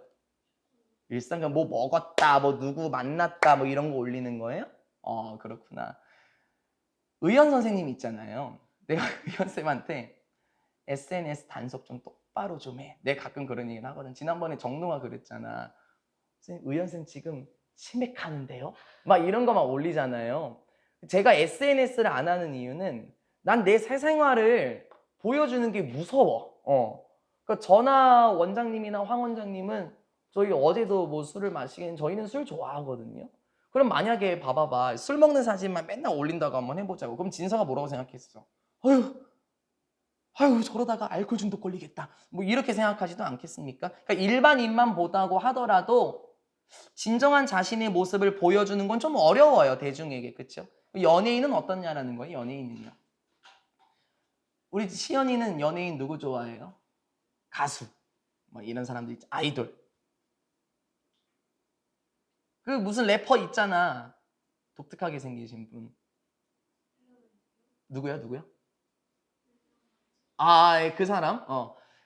일상 그냥 뭐 먹었다, 뭐 누구 만났다, 뭐 이런 거 올리는 거예요? 그렇구나. 의연 선생님 있잖아요. 내가 의연 쌤한테 SNS 단속 좀 똑바로 좀 해. 내가 가끔 그런 얘기를 하거든. 지난번에 정동아 그랬잖아. 선생님, 의연 쌤 지금 치맥하는데요? 막 이런 거만 올리잖아요. 제가 SNS를 안 하는 이유는 난 내 사생활을 보여주는 게 무서워. 그러니까 전하 원장님이나 황 원장님은 저희 어제도 뭐 술을 마시긴 저희는 술 좋아하거든요. 그럼 만약에 봐봐봐 술 먹는 사진만 맨날 올린다고 한번 해보자고. 그럼 진서가 뭐라고 생각했어? 아유 저러다가 알코올 중독 걸리겠다. 뭐 이렇게 생각하지도 않겠습니까? 그러니까 일반인만 보다고 하더라도 진정한 자신의 모습을 보여주는 건 좀 어려워요 대중에게. 그렇죠? 연예인은 어떻냐라는 거예요. 연예인은요. 우리 시연이는 연예인 누구 좋아해요? 가수. 뭐 이런 사람들 있죠. 아이돌. 그 무슨 래퍼 있잖아. 독특하게 생기신 분. 누구야? 누구야? 그 사람?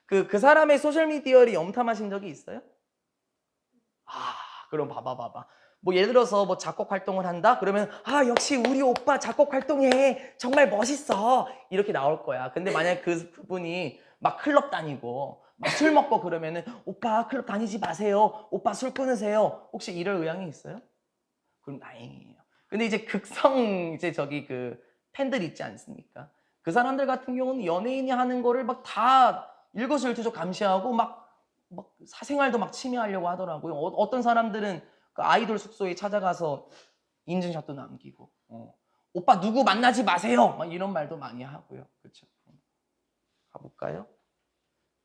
그 사람의 소셜미디어를 염탐하신 적이 있어요? 그럼 봐봐. 뭐 예를 들어서 뭐 작곡 활동을 한다? 그러면 역시 우리 오빠 작곡 활동해. 정말 멋있어. 이렇게 나올 거야. 근데 만약 그분이 막 클럽 다니고 막 술 먹고 그러면은 오빠 클럽 다니지 마세요. 오빠 술 끊으세요. 혹시 이럴 의향이 있어요? 그럼 다행이에요. 근데 이제 극성 이제 저기 그 팬들 있지 않습니까? 그 사람들 같은 경우는 연예인이 하는 거를 막 다 일거수일투족 감시하고 막 사생활도 막 침해하려고 하더라고요. 어떤 사람들은 그 아이돌 숙소에 찾아가서 인증샷도 남기고, 오빠 누구 만나지 마세요. 막 이런 말도 많이 하고요. 그렇죠? 가볼까요?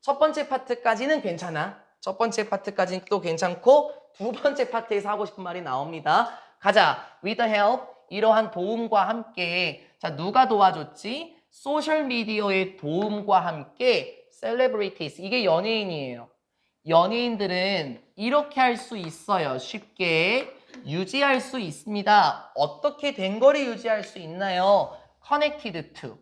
첫 번째 파트까지는 괜찮아. 첫 번째 파트까지는 또 괜찮고 두 번째 파트에서 하고 싶은 말이 나옵니다. 가자. With the help. 이러한 도움과 함께 자 누가 도와줬지? 소셜미디어의 도움과 함께 celebrities. 이게 연예인이에요. 연예인들은 이렇게 할 수 있어요. 쉽게 유지할 수 있습니다. 어떻게 된 거를 유지할 수 있나요? Connected to.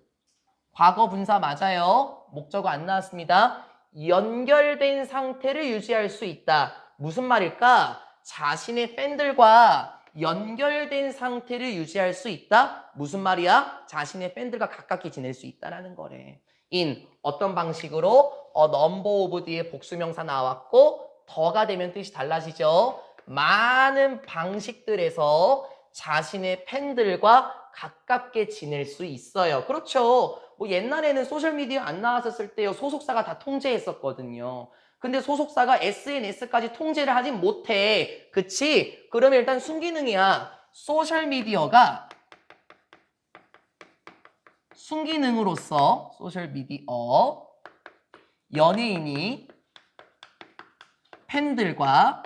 과거 분사 맞아요. 목적어 안 나왔습니다. 연결된 상태를 유지할 수 있다. 무슨 말일까? 자신의 팬들과 연결된 상태를 유지할 수 있다. 무슨 말이야? 자신의 팬들과 가깝게 지낼 수 있다라는 거래. in 어떤 방식으로? 넘버 오브 뒤에 복수명사 나왔고 더가 되면 뜻이 달라지죠. 많은 방식들에서 자신의 팬들과 가깝게 지낼 수 있어요. 그렇죠. 뭐 옛날에는 소셜미디어 안 나왔었을 때요. 소속사가 다 통제했었거든요. 근데 소속사가 SNS까지 통제를 하진 못해. 그치? 그러면 일단 순기능이야. 소셜미디어가 순기능으로서 소셜미디어 연예인이 팬들과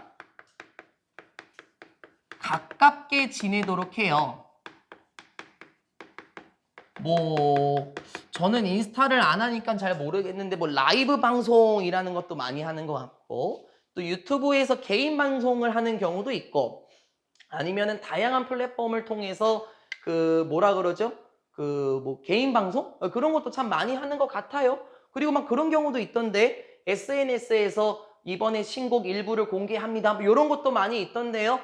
가깝게 지내도록 해요. 뭐 저는 인스타를 안 하니까 잘 모르겠는데 뭐 라이브 방송이라는 것도 많이 하는 것 같고 또 유튜브에서 개인 방송을 하는 경우도 있고 아니면은 다양한 플랫폼을 통해서 그 뭐라 그러죠? 그 뭐 개인 방송? 그런 것도 참 많이 하는 것 같아요. 그리고 막 그런 경우도 있던데 SNS에서 이번에 신곡 일부를 공개합니다. 뭐 이런 것도 많이 있던데요.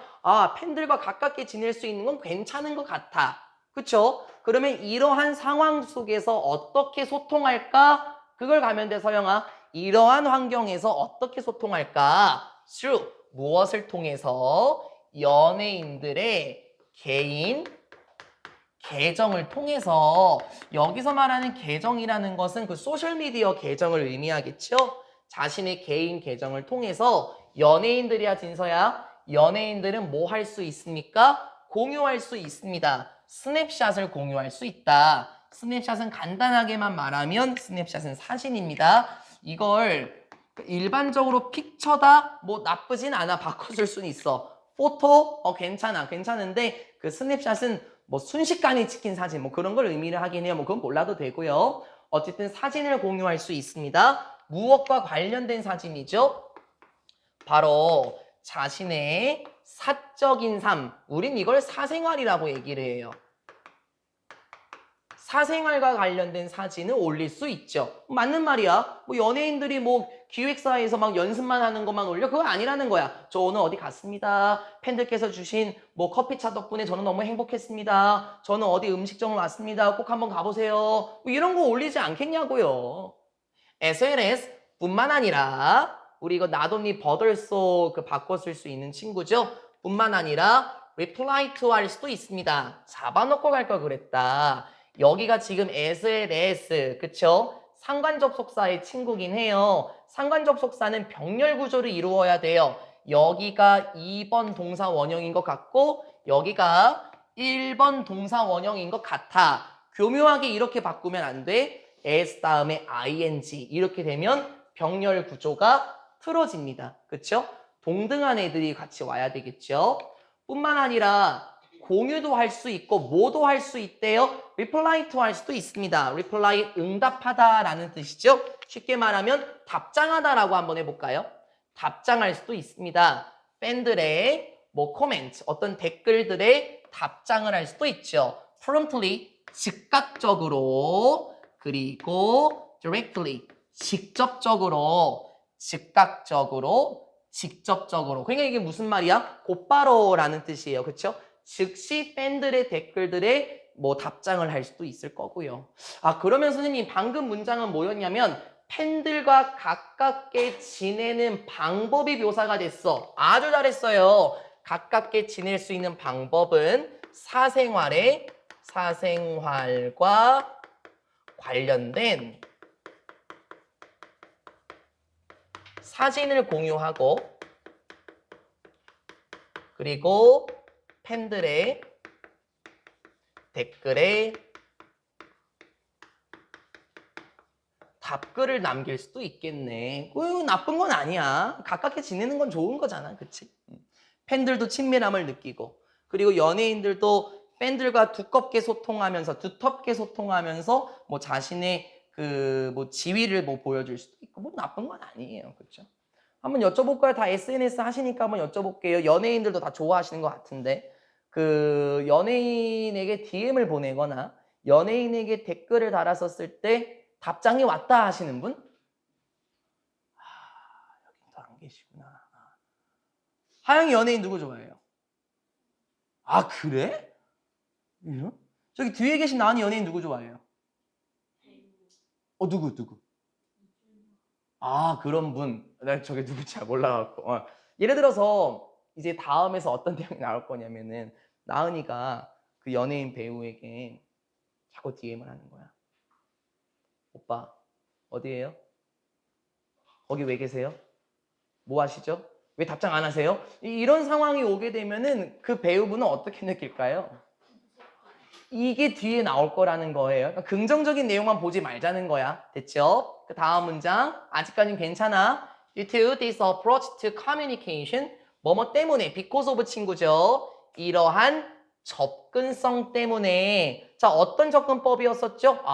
팬들과 가깝게 지낼 수 있는 건 괜찮은 것 같아. 그쵸? 그러면 이러한 상황 속에서 어떻게 소통할까? 그걸 가면 돼, 서영아. 이러한 환경에서 어떻게 소통할까? through 무엇을 통해서? 연예인들의 개인 계정을 통해서 여기서 말하는 계정이라는 것은 그 소셜미디어 계정을 의미하겠죠? 자신의 개인 계정을 통해서 연예인들이야 진서야 연예인들은 뭐 할 수 있습니까? 공유할 수 있습니다. 스냅샷을 공유할 수 있다. 스냅샷은 간단하게만 말하면 스냅샷은 사진입니다. 이걸 일반적으로 픽처다? 뭐 나쁘진 않아. 바꿔줄 수는 있어. 포토? 괜찮아. 괜찮은데 그 스냅샷은 뭐 순식간에 찍힌 사진 뭐 그런 걸 의미를 하긴 해요. 뭐 그건 몰라도 되고요. 어쨌든 사진을 공유할 수 있습니다. 무엇과 관련된 사진이죠? 바로 자신의 사적인 삶. 우린 이걸 사생활이라고 얘기를 해요. 사생활과 관련된 사진을 올릴 수 있죠. 맞는 말이야. 뭐 연예인들이 뭐 기획사에서 막 연습만 하는 것만 올려? 그거 아니라는 거야. 저 오늘 어디 갔습니다. 팬들께서 주신 뭐 커피차 덕분에 저는 너무 행복했습니다. 저는 어디 음식점을 왔습니다. 꼭 한번 가보세요. 뭐 이런 거 올리지 않겠냐고요. SNS뿐만 아니라 우리 이거 나도니 버들소 그 바꿔 쓸 수 있는 친구죠. 뿐만 아니라 reply to 할 수도 있습니다. 잡아놓고 갈 걸 그랬다. 여기가 지금 SNS, 그쵸? 상관접속사의 친구긴 해요. 상관접속사는 병렬 구조를 이루어야 돼요. 여기가 2번 동사 원형인 것 같고 여기가 1번 동사 원형인 것 같아. 교묘하게 이렇게 바꾸면 안 돼. s 다음에 ing 이렇게 되면 병렬 구조가 틀어집니다. 그쵸? 동등한 애들이 같이 와야 되겠죠? 뿐만 아니라 공유도 할 수 있고 뭐도 할 수 있대요. reply to 할 수도 있습니다. reply 응답하다라는 뜻이죠. 쉽게 말하면 답장하다라고 한번 해볼까요? 답장할 수도 있습니다. 팬들의 뭐 코멘트, 어떤 댓글들에 답장을 할 수도 있죠. promptly, 즉각적으로, 그리고 directly, 직접적으로, 직접적으로. 그러니까 이게 무슨 말이야? 곧바로라는 뜻이에요. 그렇죠? 즉시 팬들의 댓글들에 뭐 답장을 할 수도 있을 거고요. 그러면 선생님 방금 문장은 뭐였냐면 팬들과 가깝게 지내는 방법이 묘사가 됐어. 아주 잘했어요. 가깝게 지낼 수 있는 방법은 사생활과 관련된 사진을 공유하고 그리고 팬들의 댓글에 답글을 남길 수도 있겠네. 나쁜 건 아니야. 가깝게 지내는 건 좋은 거잖아. 그치? 팬들도 친밀함을 느끼고 그리고 연예인들도 팬들과 두텁게 소통하면서 뭐 자신의 그 뭐 지위를 뭐 보여줄 수도 있고 뭐 나쁜 건 아니에요. 그렇죠? 한번 여쭤볼까요? 다 SNS 하시니까 한번 여쭤볼게요. 연예인들도 다 좋아하시는 것 같은데 그 연예인에게 DM을 보내거나 연예인에게 댓글을 달았었을 때 답장이 왔다 하시는 분? 여기 또 안 계시구나. 하영이 연예인 누구 좋아해요? 그래? 저기 뒤에 계신 나은이 연예인 누구 좋아해요? 누구? 그런 분. 나 저게 누구지 잘 몰라갖고. 예를 들어서 이제 다음에서 어떤 내용이 나올 거냐면은 나은이가 그 연예인 배우에게 자꾸 DM을 하는 거야. 오빠 어디에요? 거기 왜 계세요? 뭐 하시죠? 왜 답장 안 하세요? 이런 상황이 오게 되면은 그 배우분은 어떻게 느낄까요? 이게 뒤에 나올 거라는 거예요. 그러니까 긍정적인 내용만 보지 말자는 거야. 됐죠? 그 다음 문장. 아직까지는 괜찮아. Due to this approach to communication. 뭐뭐 때문에. because of 친구죠. 이러한 접근성 때문에. 자, 어떤 접근법이었었죠?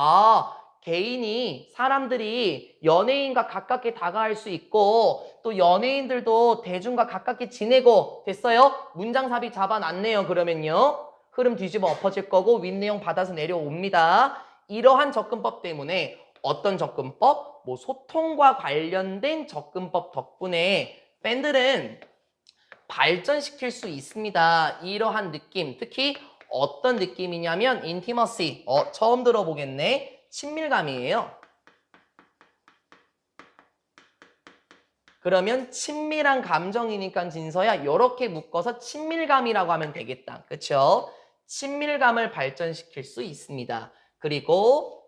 개인이, 사람들이 연예인과 가깝게 다가갈 수 있고 또 연예인들도 대중과 가깝게 지내고 됐어요? 문장 삽입 잡아놨네요. 그러면요. 흐름 뒤집어 엎어질 거고 윗내용 받아서 내려옵니다. 이러한 접근법 때문에 어떤 접근법? 뭐 소통과 관련된 접근법 덕분에 팬들은 발전시킬 수 있습니다. 이러한 느낌, 특히 어떤 느낌이냐면 intimacy, 처음 들어보겠네. 친밀감이에요. 그러면 친밀한 감정이니까 진서야 이렇게 묶어서 친밀감이라고 하면 되겠다. 그렇죠? 친밀감을 발전시킬 수 있습니다. 그리고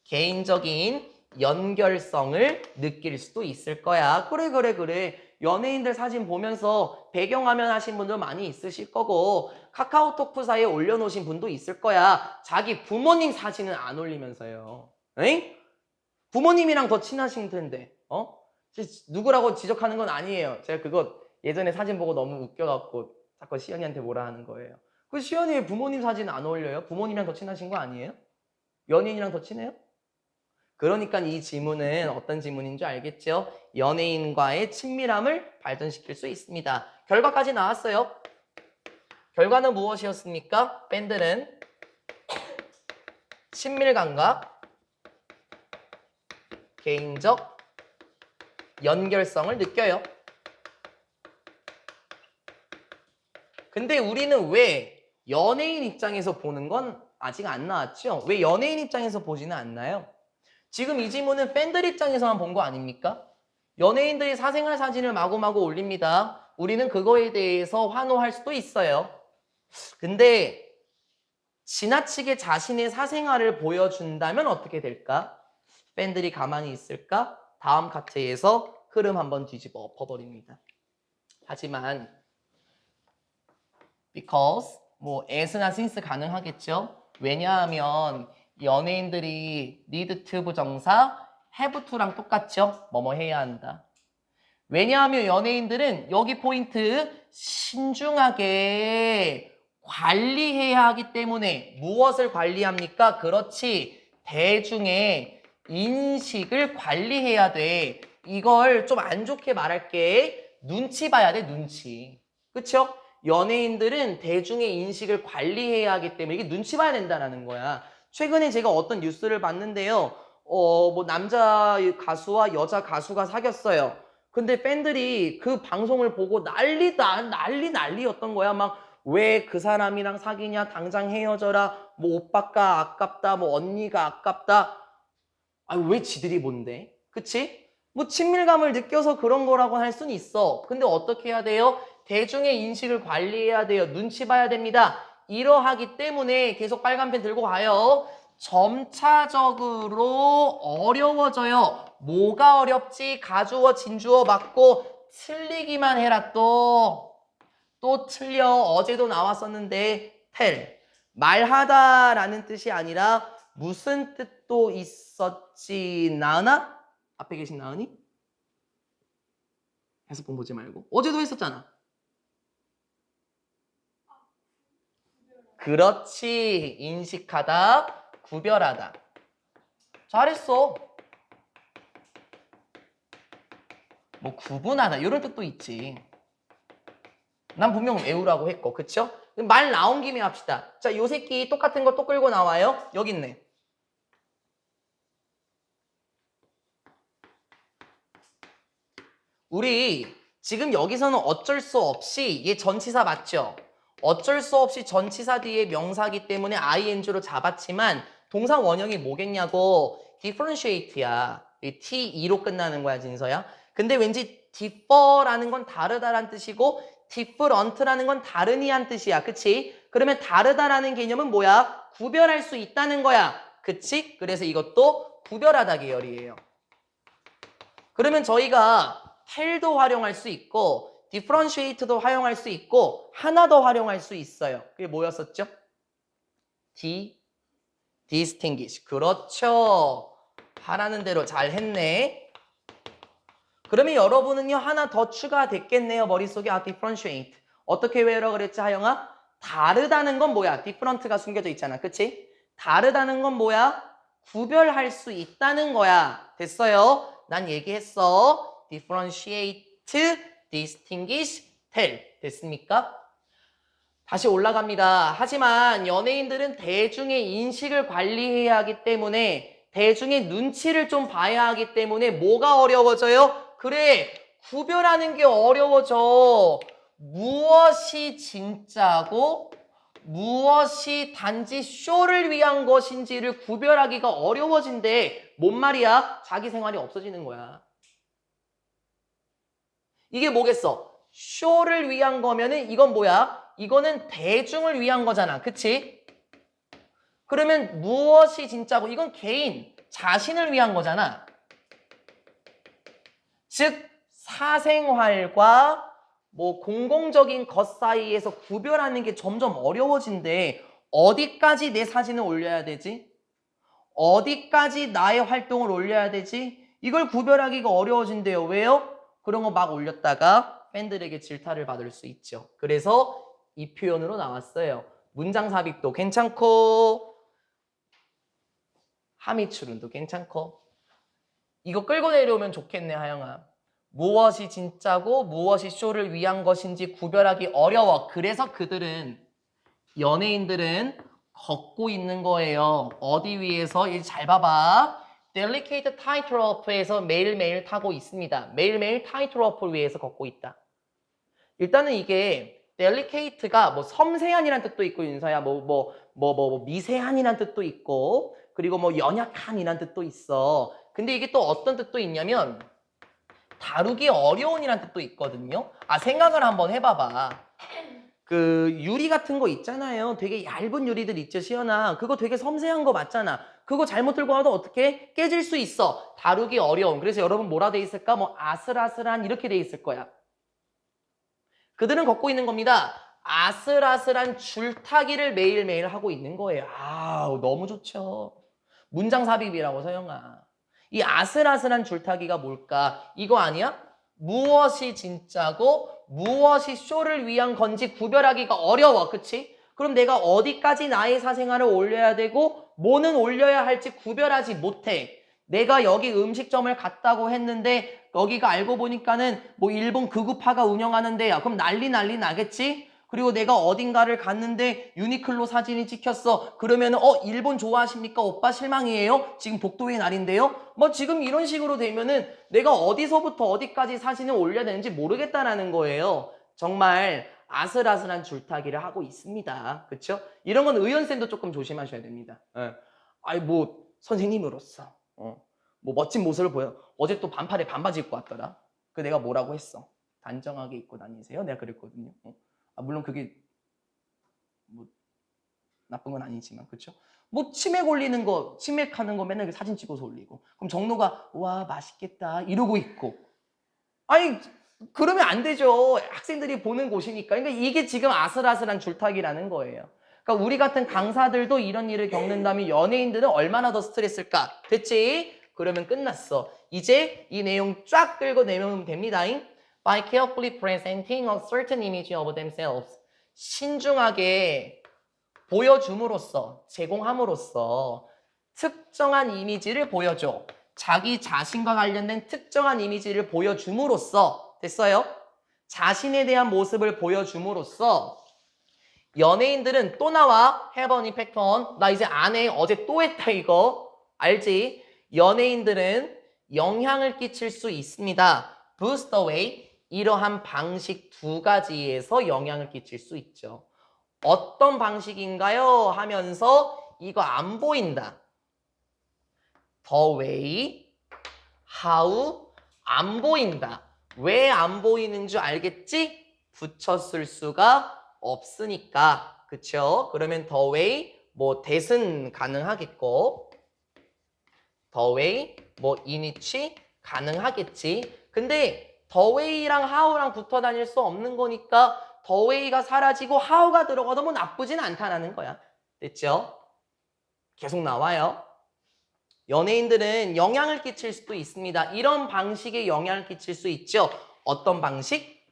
개인적인 연결성을 느낄 수도 있을 거야. 그래. 연예인들 사진 보면서 배경화면 하신 분들 많이 있으실 거고 카카오톡 프사에 올려놓으신 분도 있을 거야. 자기 부모님 사진은 안 올리면서요. 에잉? 부모님이랑 더 친하신 텐데 누구라고 지적하는 건 아니에요. 제가 그거 예전에 사진 보고 너무 웃겨갖고 자꾸 시연이한테 뭐라 하는 거예요. 그 시연이 왜 부모님 사진 안 올려요? 부모님이랑 더 친하신 거 아니에요? 연예인이랑 더 친해요? 그러니까 이 지문은 어떤 지문인 줄 알겠죠? 연예인과의 친밀함을 발전시킬 수 있습니다. 결과까지 나왔어요. 결과는 무엇이었습니까? 밴드는 친밀감과 개인적 연결성을 느껴요. 근데 우리는 왜 연예인 입장에서 보는 건 아직 안 나왔죠? 왜 연예인 입장에서 보지는 않나요? 지금 이 지문은 팬들 입장에서만 본 거 아닙니까? 연예인들이 사생활 사진을 마구마구 올립니다. 우리는 그거에 대해서 환호할 수도 있어요. 근데 지나치게 자신의 사생활을 보여준다면 어떻게 될까? 팬들이 가만히 있을까? 다음 카트에서 흐름 한번 뒤집어 엎어버립니다. 하지만 because as나 since 가능하겠죠? 왜냐하면 연예인들이 need to 부정사 have to랑 똑같죠? 뭐뭐 해야 한다. 왜냐하면 연예인들은 여기 포인트 신중하게 관리해야 하기 때문에 무엇을 관리합니까? 그렇지. 대중의 인식을 관리해야 돼. 이걸 좀 안 좋게 말할게. 눈치 봐야 돼, 눈치. 그쵸? 연예인들은 대중의 인식을 관리해야 하기 때문에 이게 눈치 봐야 된다는 거야. 최근에 제가 어떤 뉴스를 봤는데요. 남자 가수와 여자 가수가 사귀었어요. 근데 팬들이 그 방송을 보고 난리였던 거야. 막 왜 그 사람이랑 사귀냐? 당장 헤어져라. 오빠가 아깝다. 언니가 아깝다. 왜 지들이 뭔데? 그치? 친밀감을 느껴서 그런 거라고 할 수는 있어. 근데 어떻게 해야 돼요? 대중의 인식을 관리해야 돼요. 눈치 봐야 됩니다. 이러하기 때문에 계속 빨간 펜 들고 가요. 점차적으로 어려워져요. 뭐가 어렵지? 가주어, 진주어 맞고 틀리기만 해라 또 틀려. 어제도 나왔었는데 tell. 말하다라는 뜻이 아니라 무슨 뜻도 있었지 나은아? 앞에 계신 나은이? 해석본 보지 말고. 어제도 했었잖아. 그렇지. 인식하다, 구별하다. 잘했어. 구분하다 이런 뜻도 있지. 난 분명 외우라고 했고, 그쵸? 말 나온 김에 합시다. 자, 요 새끼 똑같은 거 또 끌고 나와요. 여기 있네. 우리 지금 여기서는 어쩔 수 없이 얘 전치사 맞죠? 어쩔 수 없이 전치사 뒤에 명사기 때문에 ing로 잡았지만 동사 원형이 뭐겠냐고 differentiate야. T2로 끝나는 거야, 진서야. 근데 왠지 differ라는 건 다르다란 뜻이고 different라는 건 다르니한 뜻이야. 그치? 그러면 다르다라는 개념은 뭐야? 구별할 수 있다는 거야. 그치? 그래서 이것도 구별하다 계열이에요. 그러면 저희가 tell도 활용할 수 있고 differentiate도 활용할 수 있고 하나 더 활용할 수 있어요. 그게 뭐였었죠? distinguish. 그렇죠. 하라는 대로 잘 했네. 그러면 여러분은요 하나 더 추가됐겠네요. 머릿속에 differentiate. 어떻게 외우라고 그랬지 하영아? 다르다는 건 뭐야? different가 숨겨져 있잖아. 그치? 다르다는 건 뭐야? 구별할 수 있다는 거야. 됐어요? 난 얘기했어. differentiate, distinguish, tell. 됐습니까? 다시 올라갑니다. 하지만 연예인들은 대중의 인식을 관리해야 하기 때문에 대중의 눈치를 좀 봐야 하기 때문에 뭐가 어려워져요? 그래, 구별하는 게 어려워져. 무엇이 진짜고 무엇이 단지 쇼를 위한 것인지를 구별하기가 어려워진대. 뭔 말이야? 자기 생활이 없어지는 거야. 이게 뭐겠어? 쇼를 위한 거면은 이건 뭐야? 이거는 대중을 위한 거잖아. 그치? 그러면 무엇이 진짜고 이건 개인, 자신을 위한 거잖아. 즉 사생활과 뭐 공공적인 것 사이에서 구별하는 게 점점 어려워진대. 어디까지 내 사진을 올려야 되지? 어디까지 나의 활동을 올려야 되지? 이걸 구별하기가 어려워진대요. 왜요? 그런 거 막 올렸다가 팬들에게 질타를 받을 수 있죠. 그래서 이 표현으로 나왔어요. 문장 삽입도 괜찮고 함의출은도 괜찮고. 이거 끌고 내려오면 좋겠네, 하영아. 무엇이 진짜고 무엇이 쇼를 위한 것인지 구별하기 어려워. 그래서 그들은, 연예인들은 걷고 있는 거예요. 어디 위에서? 잘 봐봐. Delicate Tightrop에서 매일매일 타고 있습니다. 매일매일 타이트로프 위에서 걷고 있다. 일단은 이게 delicate가 뭐 섬세한이란 뜻도 있고, 윤서야, 미세한이란 뜻도 있고, 그리고 뭐 연약한이란 뜻도 있어. 근데 이게 또 어떤 뜻도 있냐면 다루기 어려운이란 뜻도 있거든요. 생각을 한번 해봐봐. 그 유리 같은 거 있잖아요. 되게 얇은 유리들 있죠, 시연아. 그거 되게 섬세한 거 맞잖아. 그거 잘못 들고 가도 어떻게 깨질 수 있어. 다루기 어려운. 그래서 여러분 뭐라 돼 있을까? 뭐 아슬아슬한 이렇게 돼 있을 거야. 그들은 걷고 있는 겁니다. 아슬아슬한 줄타기를 매일매일 하고 있는 거예요. 너무 좋죠. 문장 삽입이라고, 서영아. 이 아슬아슬한 줄타기가 뭘까? 이거 아니야? 무엇이 진짜고 무엇이 쇼를 위한 건지 구별하기가 어려워. 그치? 그럼 내가 어디까지 나의 사생활을 올려야 되고 뭐는 올려야 할지 구별하지 못해. 내가 여기 음식점을 갔다고 했는데 여기가 알고 보니까는 뭐 일본 극우파가 운영하는 데야. 그럼 난리 나겠지? 그리고 내가 어딘가를 갔는데 유니클로 사진이 찍혔어. 그러면은 일본 좋아하십니까? 오빠 실망이에요? 지금 독도의 날인데요? 뭐 지금 이런 식으로 되면은 내가 어디서부터 어디까지 사진을 올려야 되는지 모르겠다라는 거예요. 정말 아슬아슬한 줄타기를 하고 있습니다. 그렇죠? 이런 건 의원쌤도 조금 조심하셔야 됩니다. 뭐 선생님으로서 뭐 멋진 모습을 보여. 어제 또 반팔에 반바지 입고 왔더라. 그 내가 뭐라고 했어? 단정하게 입고 다니세요? 내가 그랬거든요. 물론 그게 뭐 나쁜 건 아니지만, 그렇죠? 뭐 치맥 올리는 거, 치맥하는 거 맨날 사진 찍어서 올리고, 그럼 정로가 와 맛있겠다 이러고 있고, 그러면 안 되죠. 학생들이 보는 곳이니까. 그러니까 이게 지금 아슬아슬한 줄타기라는 거예요. 그러니까 우리 같은 강사들도 이런 일을 겪는다면 연예인들은 얼마나 더 스트레스일까? 됐지? 그러면 끝났어. 이제 이 내용 쫙 끌고 내면 됩니다. By carefully presenting a certain image of themselves. 신중하게 보여줌으로써, 제공함으로써 특정한 이미지를 보여줘. 자기 자신과 관련된 특정한 이미지를 보여줌으로써, 됐어요? 자신에 대한 모습을 보여줌으로써 연예인들은 또 나와. have an effect on. 나 이제 안 해. 어제 또 했다 이거. 알지? 연예인들은 영향을 끼칠 수 있습니다. boost away. 이러한 방식 두 가지에서 영향을 끼칠 수 있죠. 어떤 방식인가요? 하면서 이거 안 보인다. The way, how, 안 보인다. 왜 안 보이는 줄 알겠지? 붙였을 수가 없으니까. 그쵸? 그러면 the way, 뭐 that은 가능하겠고, the way, 뭐 in which 가능하겠지. 근데 the way랑 how랑 붙어 다닐 수 없는 거니까 the way가 사라지고 how가 들어가도 뭐 나쁘진 않다라는 거야. 됐죠? 계속 나와요. 연예인들은 영향을 끼칠 수도 있습니다. 이런 방식의 영향을 끼칠 수 있죠. 어떤 방식?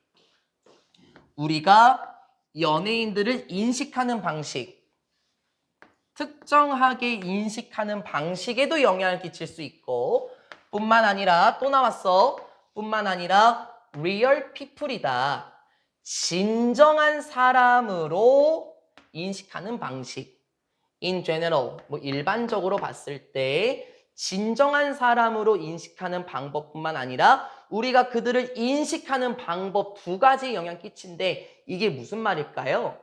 우리가 연예인들을 인식하는 방식, 특정하게 인식하는 방식에도 영향을 끼칠 수 있고, 뿐만 아니라 또 나왔어. 뿐만 아니라 real people이다. 진정한 사람으로 인식하는 방식. in general, 뭐 일반적으로 봤을 때 진정한 사람으로 인식하는 방법뿐만 아니라 우리가 그들을 인식하는 방법 두 가지 영향 끼친데 이게 무슨 말일까요?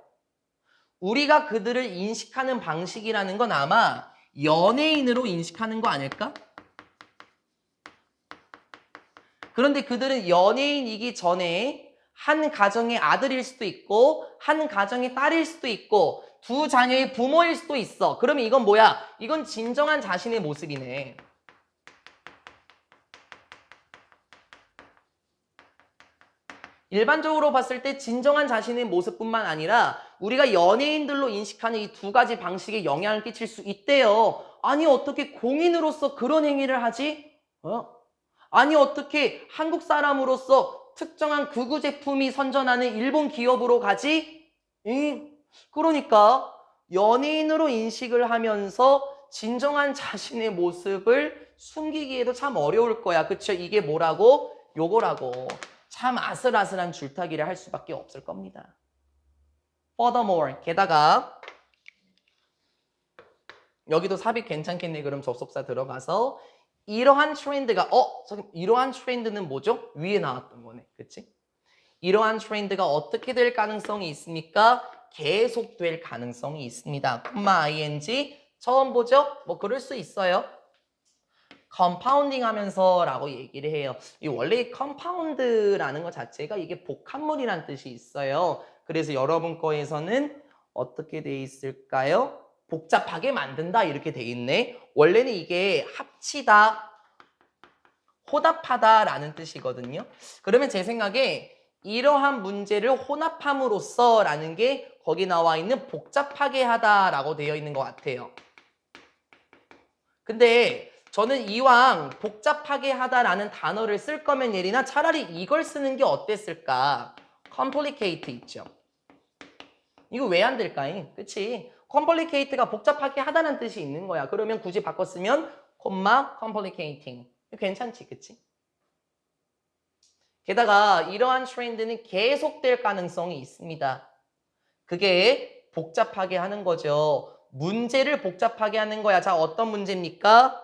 우리가 그들을 인식하는 방식이라는 건 아마 연예인으로 인식하는 거 아닐까? 그런데 그들은 연예인이기 전에 한 가정의 아들일 수도 있고 한 가정의 딸일 수도 있고 두 자녀의 부모일 수도 있어. 그러면 이건 뭐야? 이건 진정한 자신의 모습이네. 일반적으로 봤을 때 진정한 자신의 모습뿐만 아니라 우리가 연예인들로 인식하는 이 두 가지 방식에 영향을 끼칠 수 있대요. 아니 어떻게 공인으로서 그런 행위를 하지? 아니 어떻게 한국 사람으로서 특정한 극우 제품이 선전하는 일본 기업으로 가지? 그러니까 연예인으로 인식을 하면서 진정한 자신의 모습을 숨기기에도 참 어려울 거야. 그쵸? 이게 뭐라고? 요거라고. 참 아슬아슬한 줄타기를 할 수밖에 없을 겁니다. Furthermore, 게다가 여기도 삽입 괜찮겠네. 그럼 접속사 들어가서 이러한 트렌드가 이러한 트렌드는 뭐죠? 위에 나왔던 거네. 그치? 이러한 트렌드가 어떻게 될 가능성이 있습니까? 계속될 가능성이 있습니다. ing 처음 보죠? 뭐 그럴 수 있어요. 컴파운딩 하면서 라고 얘기를 해요. 이 원래 컴파운드라는 것 자체가 이게 복합물이란 뜻이 있어요. 그래서 여러분 거에서는 어떻게 돼 있을까요? 복잡하게 만든다 이렇게 돼 있네. 원래는 이게 합치다, 혼합하다라는 뜻이거든요. 그러면 제 생각에 이러한 문제를 혼합함으로써 라는 게 거기 나와 있는 복잡하게 하다라고 되어 있는 것 같아요. 근데 저는 이왕 복잡하게 하다라는 단어를 쓸 거면 예리나 차라리 이걸 쓰는 게 어땠을까? complicate 있죠. 이거 왜 안 될까잉? 그치? complicate가 복잡하게 하다는 뜻이 있는 거야. 그러면 굳이 바꿨으면 complicating. 괜찮지, 그치? 게다가 이러한 트렌드는 계속될 가능성이 있습니다. 그게 복잡하게 하는 거죠. 문제를 복잡하게 하는 거야. 자, 어떤 문제입니까?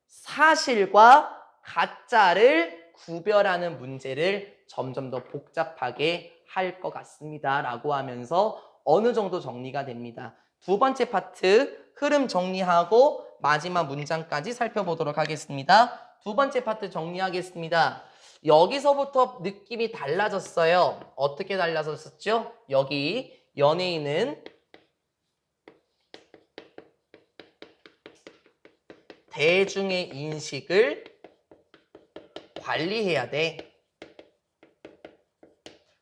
사실과 가짜를 구별하는 문제를 점점 더 복잡하게 할 것 같습니다. 라고 하면서 어느 정도 정리가 됩니다. 두 번째 파트 흐름 정리하고 마지막 문장까지 살펴보도록 하겠습니다. 두 번째 파트 정리하겠습니다. 여기서부터 느낌이 달라졌어요. 어떻게 달라졌었죠? 여기 연예인은 대중의 인식을 관리해야 돼.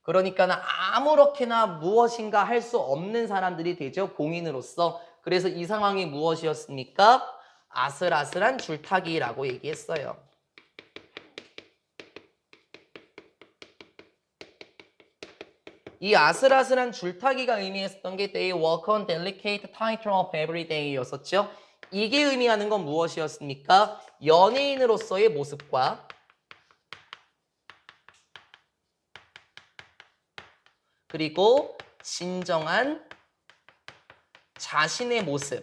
그러니까 아무렇게나 무엇인가 할 수 없는 사람들이 되죠. 공인으로서. 그래서 이 상황이 무엇이었습니까? 아슬아슬한 줄타기라고 얘기했어요. 이 아슬아슬한 줄타기가 의미했었던 게 They walk on delicate tightrope every day 였었죠. 이게 의미하는 건 무엇이었습니까? 연예인으로서의 모습과 그리고 진정한 자신의 모습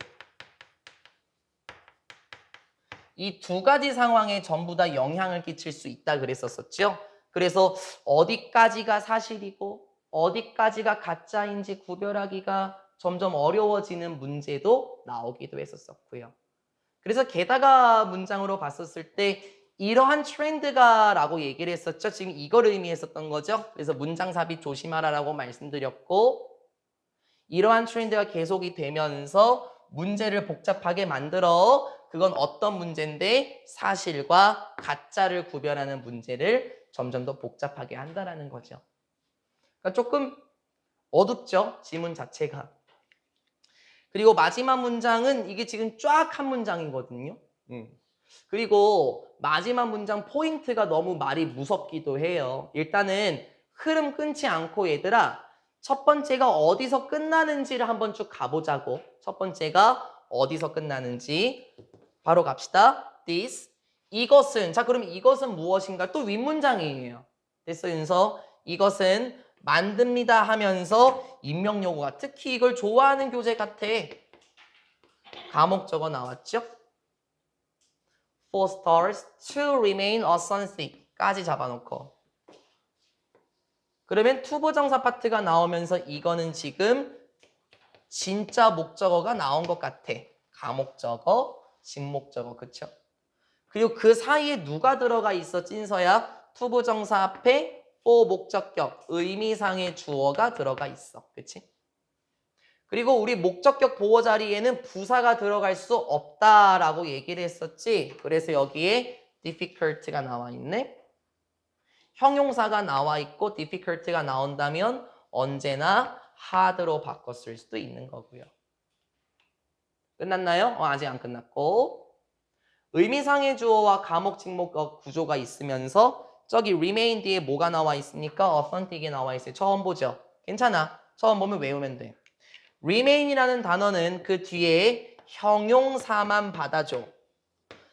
이 두 가지 상황에 전부 다 영향을 끼칠 수 있다 그랬었죠. 그래서 어디까지가 사실이고 어디까지가 가짜인지 구별하기가 점점 어려워지는 문제도 나오기도 했었고요. 그래서 게다가 문장으로 봤었을 때 이러한 트렌드가 라고 얘기를 했었죠. 지금 이걸 의미했었던 거죠. 그래서 문장 삽입 조심하라라고 말씀드렸고 이러한 트렌드가 계속이 되면서 문제를 복잡하게 만들어 그건 어떤 문제인데 사실과 가짜를 구별하는 문제를 점점 더 복잡하게 한다라는 거죠. 그러니까 조금 어둡죠? 지문 자체가. 그리고 마지막 문장은 이게 지금 쫙 한 문장이거든요. 그리고 마지막 문장 포인트가 너무 말이 무섭기도 해요. 일단은 흐름 끊지 않고 얘들아 첫 번째가 어디서 끝나는지를 한번 쭉 가보자고. 첫 번째가 어디서 끝나는지 바로 갑시다. This 이것은 자 그럼 이것은 무엇인가 또 윗문장이에요. 됐어 윤서? 이것은 만듭니다 하면서 인명용어가 특히 이걸 좋아하는 교재 같아. 가목적어 나왔죠? 4 stars to remain authentic 까지 잡아놓고 그러면 투부정사 파트가 나오면서 이거는 지금 진짜 목적어가 나온 것 같아. 가목적어, 직목적어, 그쵸? 그리고 그 사이에 누가 들어가 있어, 찐서야? 투부정사 앞에 for 목적격, 의미상의 주어가 들어가 있어. 그치? 그리고 우리 목적격 보호 자리에는 부사가 들어갈 수 없다라고 얘기를 했었지. 그래서 여기에 difficult가 나와 있네. 형용사가 나와 있고 difficult가 나온다면 언제나 hard로 바꿨을 수도 있는 거고요. 끝났나요? 아직 안 끝났고 의미상의 주어와 과목 직목 구조가 있으면서 저기 remain 뒤에 뭐가 나와 있습니까? authentic이 나와 있어요. 처음 보죠? 괜찮아. 처음 보면 외우면 돼. remain이라는 단어는 그 뒤에 형용사만 받아줘.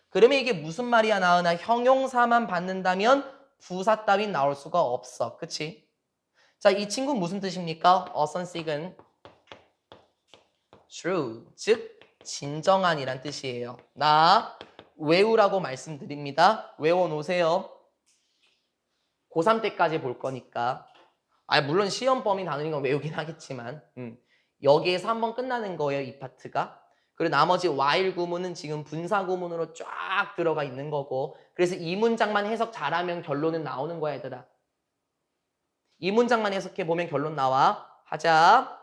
그러면 이게 무슨 말이야 나으나 형용사만 받는다면 부사 따윈 나올 수가 없어. 그치? 자, 이 친구 무슨 뜻입니까? authentic은 true, 즉 진정한이란 뜻이에요. 나 외우라고 말씀드립니다. 외워놓으세요. 고3 때까지 볼 거니까. 물론 시험 범위 단어인 건 외우긴 하겠지만 여기에서 한번 끝나는 거예요. 이 파트가. 그리고 나머지 while 구문은 지금 분사 구문으로 쫙 들어가 있는 거고 그래서 이 문장만 해석 잘하면 결론은 나오는 거야 얘들아. 이 문장만 해석해 보면 결론 나와. 하자.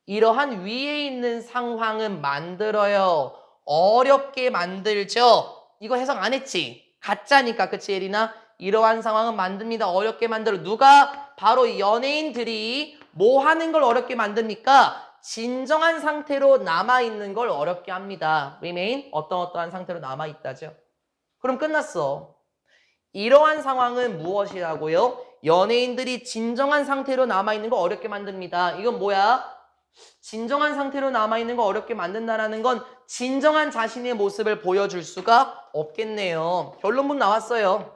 이러한 위에 있는 상황은 만들어요. 어렵게 만들죠. 이거 해석 안 했지? 가짜니까 그치 예린아? 이러한 상황은 만듭니다. 어렵게 만들어. 누가? 바로 연예인들이 뭐 하는 걸 어렵게 만듭니까? 진정한 상태로 남아있는 걸 어렵게 합니다. remain 어떠한 상태로 남아있다죠. 그럼 끝났어. 이러한 상황은 무엇이라고요? 연예인들이 진정한 상태로 남아있는 걸 어렵게 만듭니다. 이건 뭐야? 진정한 상태로 남아있는 거 어렵게 만든다는 건 진정한 자신의 모습을 보여줄 수가 없겠네요. 결론문 나왔어요.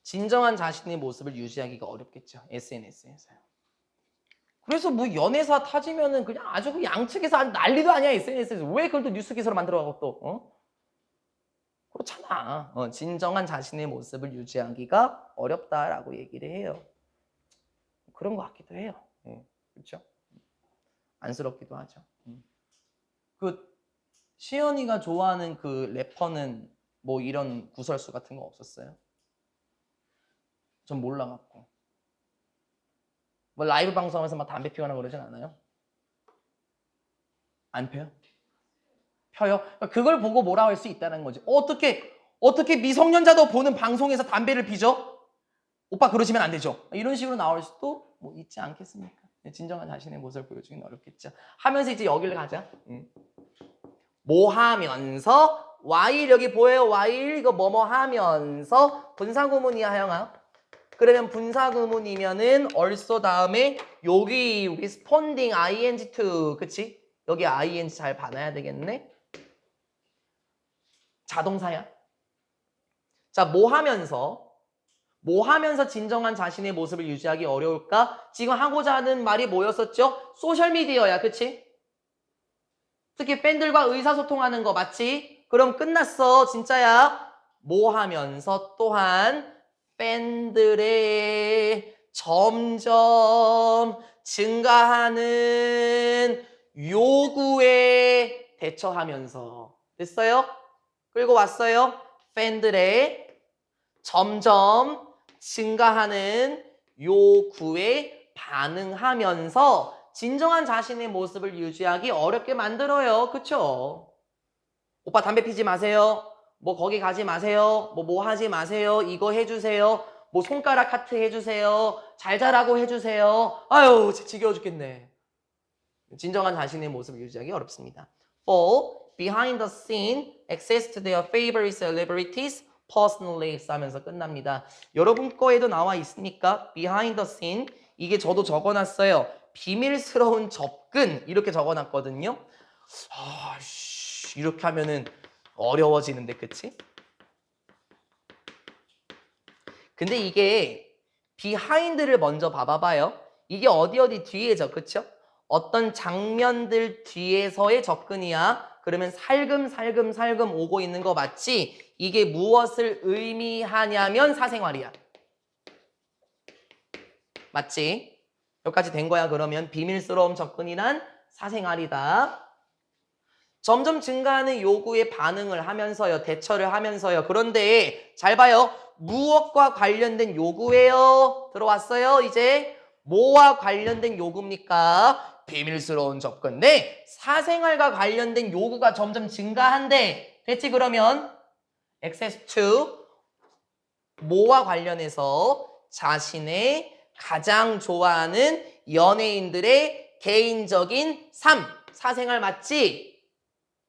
진정한 자신의 모습을 유지하기가 어렵겠죠. SNS에서요. 그래서 뭐 연애사 타지면은 그냥 아주 그 양측에서 난리도 아니야 SNS에서. 왜 그걸 또 뉴스 기사로 만들어가고 또 그렇잖아. 진정한 자신의 모습을 유지하기가 어렵다라고 얘기를 해요. 그런 것 같기도 해요. 그렇죠? 안쓰럽기도 하죠. 그 시연이가 좋아하는 그 래퍼는 뭐 이런 구설수 같은 거 없었어요? 전 몰라갖고. 뭐 라이브 방송에서 막 담배 피거나 그러진 않아요? 안 펴요? 펴요? 그걸 보고 뭐라고 할 수 있다는 거지. 어떻게 미성년자도 보는 방송에서 담배를 피죠? 오빠 그러시면 안 되죠. 이런 식으로 나올 수도 뭐 있지 않겠습니까? 진정한 자신의 모습을 보여주기는 어렵겠죠. 하면서 이제 여기를 가자. 뭐 하면서 while 여기 보여요. while 이거 뭐뭐 하면서 분사구문이야 하영아. 그러면 분사구문이면은 also 다음에 여기 responding ing to 그치? 여기 ing 잘 받아야 되겠네. 자동사야. 자, 뭐 하면서 진정한 자신의 모습을 유지하기 어려울까? 지금 하고자 하는 말이 뭐였었죠? 소셜미디어야, 그치? 특히 팬들과 의사소통하는 거 맞지? 그럼 끝났어, 진짜야. 뭐 하면서 또한 팬들의 점점 증가하는 요구에 대처하면서 됐어요? 끌고 왔어요? 팬들의 점점 증가하는 요구에 반응하면서 진정한 자신의 모습을 유지하기 어렵게 만들어요. 그쵸? 오빠 담배 피지 마세요. 뭐 거기 가지 마세요. 뭐 하지 마세요. 이거 해주세요. 뭐 손가락 하트 해주세요. 잘 자라고 해주세요. 아유 지겨워 죽겠네. 진정한 자신의 모습을 유지하기 어렵습니다. 4. Behind the scene, access to their favorite celebrities, personal lives 하면서 끝납니다. 여러분 거에도 나와 있으니까 behind the scene 이게 저도 적어놨어요. 비밀스러운 접근 이렇게 적어놨거든요. 이렇게 하면은 어려워지는데 그치? 근데 이게 behind를 먼저 봐봐요. 이게 어디 뒤에죠. 그쵸? 어떤 장면들 뒤에서의 접근이야. 그러면 살금 오고 있는 거 맞지? 이게 무엇을 의미하냐면 사생활이야. 맞지? 여기까지 된 거야. 그러면 비밀스러운 접근이란 사생활이다. 점점 증가하는 요구에 반응을 하면서요. 대처를 하면서요. 그런데 잘 봐요. 무엇과 관련된 요구예요? 들어왔어요? 이제 뭐와 관련된 요구입니까? 비밀스러운 접근. 네, 사생활과 관련된 요구가 점점 증가한대. 됐지? 그러면 access to 뭐와 관련해서 자신의 가장 좋아하는 연예인들의 개인적인 삶, 사생활 맞지?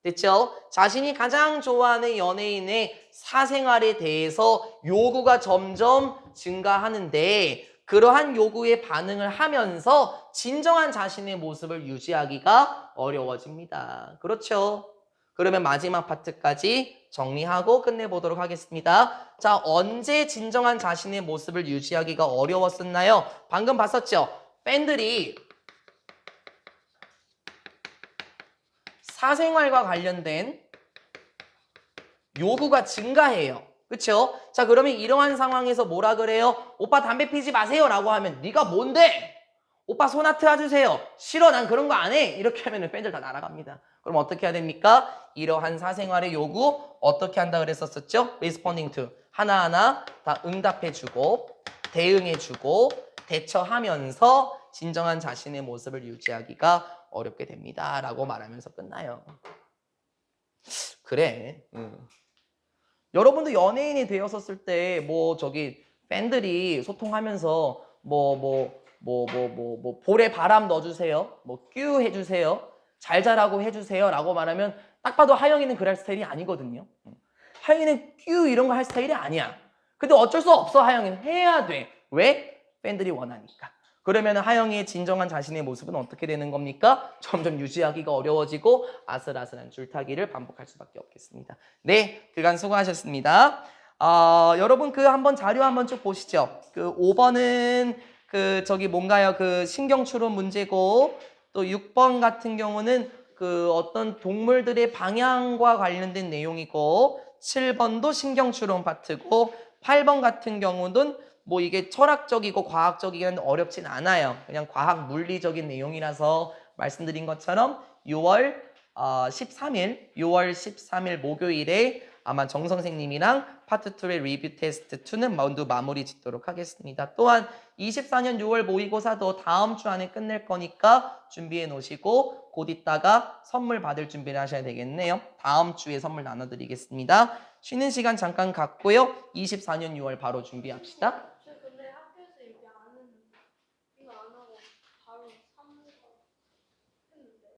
됐죠? 자신이 가장 좋아하는 연예인의 사생활에 대해서 요구가 점점 증가하는데 그러한 요구에 반응을 하면서 진정한 자신의 모습을 유지하기가 어려워집니다. 그렇죠? 그러면 마지막 파트까지 정리하고 끝내보도록 하겠습니다. 자, 언제 진정한 자신의 모습을 유지하기가 어려웠었나요? 방금 봤었죠? 팬들이 사생활과 관련된 요구가 증가해요. 그쵸? 자, 그러면 이러한 상황에서 뭐라 그래요? 오빠 담배 피지 마세요 라고 하면 네가 뭔데? 오빠 소나트 해주세요. 싫어, 난 그런 거 안 해. 이렇게 하면 팬들 다 날아갑니다. 그럼 어떻게 해야 됩니까? 이러한 사생활의 요구 어떻게 한다 그랬었죠? responding to 하나하나 다 응답해주고 대응해주고 대처하면서 진정한 자신의 모습을 유지하기가 어렵게 됩니다 라고 말하면서 끝나요. 그래. 여러분도 연예인이 되었었을 때 뭐 저기 팬들이 소통하면서 볼에 바람 넣어주세요. 뭐 뀨 해주세요. 잘 자라고 해주세요. 라고 말하면 딱 봐도 하영이는 그럴 스타일이 아니거든요. 하영이는 뀨 이런 거 할 스타일이 아니야. 근데 어쩔 수 없어. 하영이는 해야 돼. 왜? 팬들이 원하니까. 그러면 하영이의 진정한 자신의 모습은 어떻게 되는 겁니까? 점점 유지하기가 어려워지고 아슬아슬한 줄타기를 반복할 수밖에 없겠습니다. 네, 그간 수고하셨습니다. 여러분 그 한번 자료 한번 쭉 보시죠. 그 5번은 그 저기 뭔가요? 그 신경 추론 문제고 또 6번 같은 경우는 그 어떤 동물들의 방향과 관련된 내용이고 7번도 신경 추론 파트고 8번 같은 경우는 뭐 이게 철학적이고 과학적이긴 어렵진 않아요. 그냥 과학 물리적인 내용이라서 말씀드린 것처럼 6월 13일 목요일에 아마 정 선생님이랑 파트 2의 리뷰 테스트 2는 모두 마무리 짓도록 하겠습니다. 또한 24년 6월 모의고사도 다음 주 안에 끝낼 거니까 준비해 놓으시고 곧 있다가 선물 받을 준비를 하셔야 되겠네요. 다음 주에 선물 나눠드리겠습니다. 쉬는 시간 잠깐 갖고요. 24년 6월 바로 준비합시다.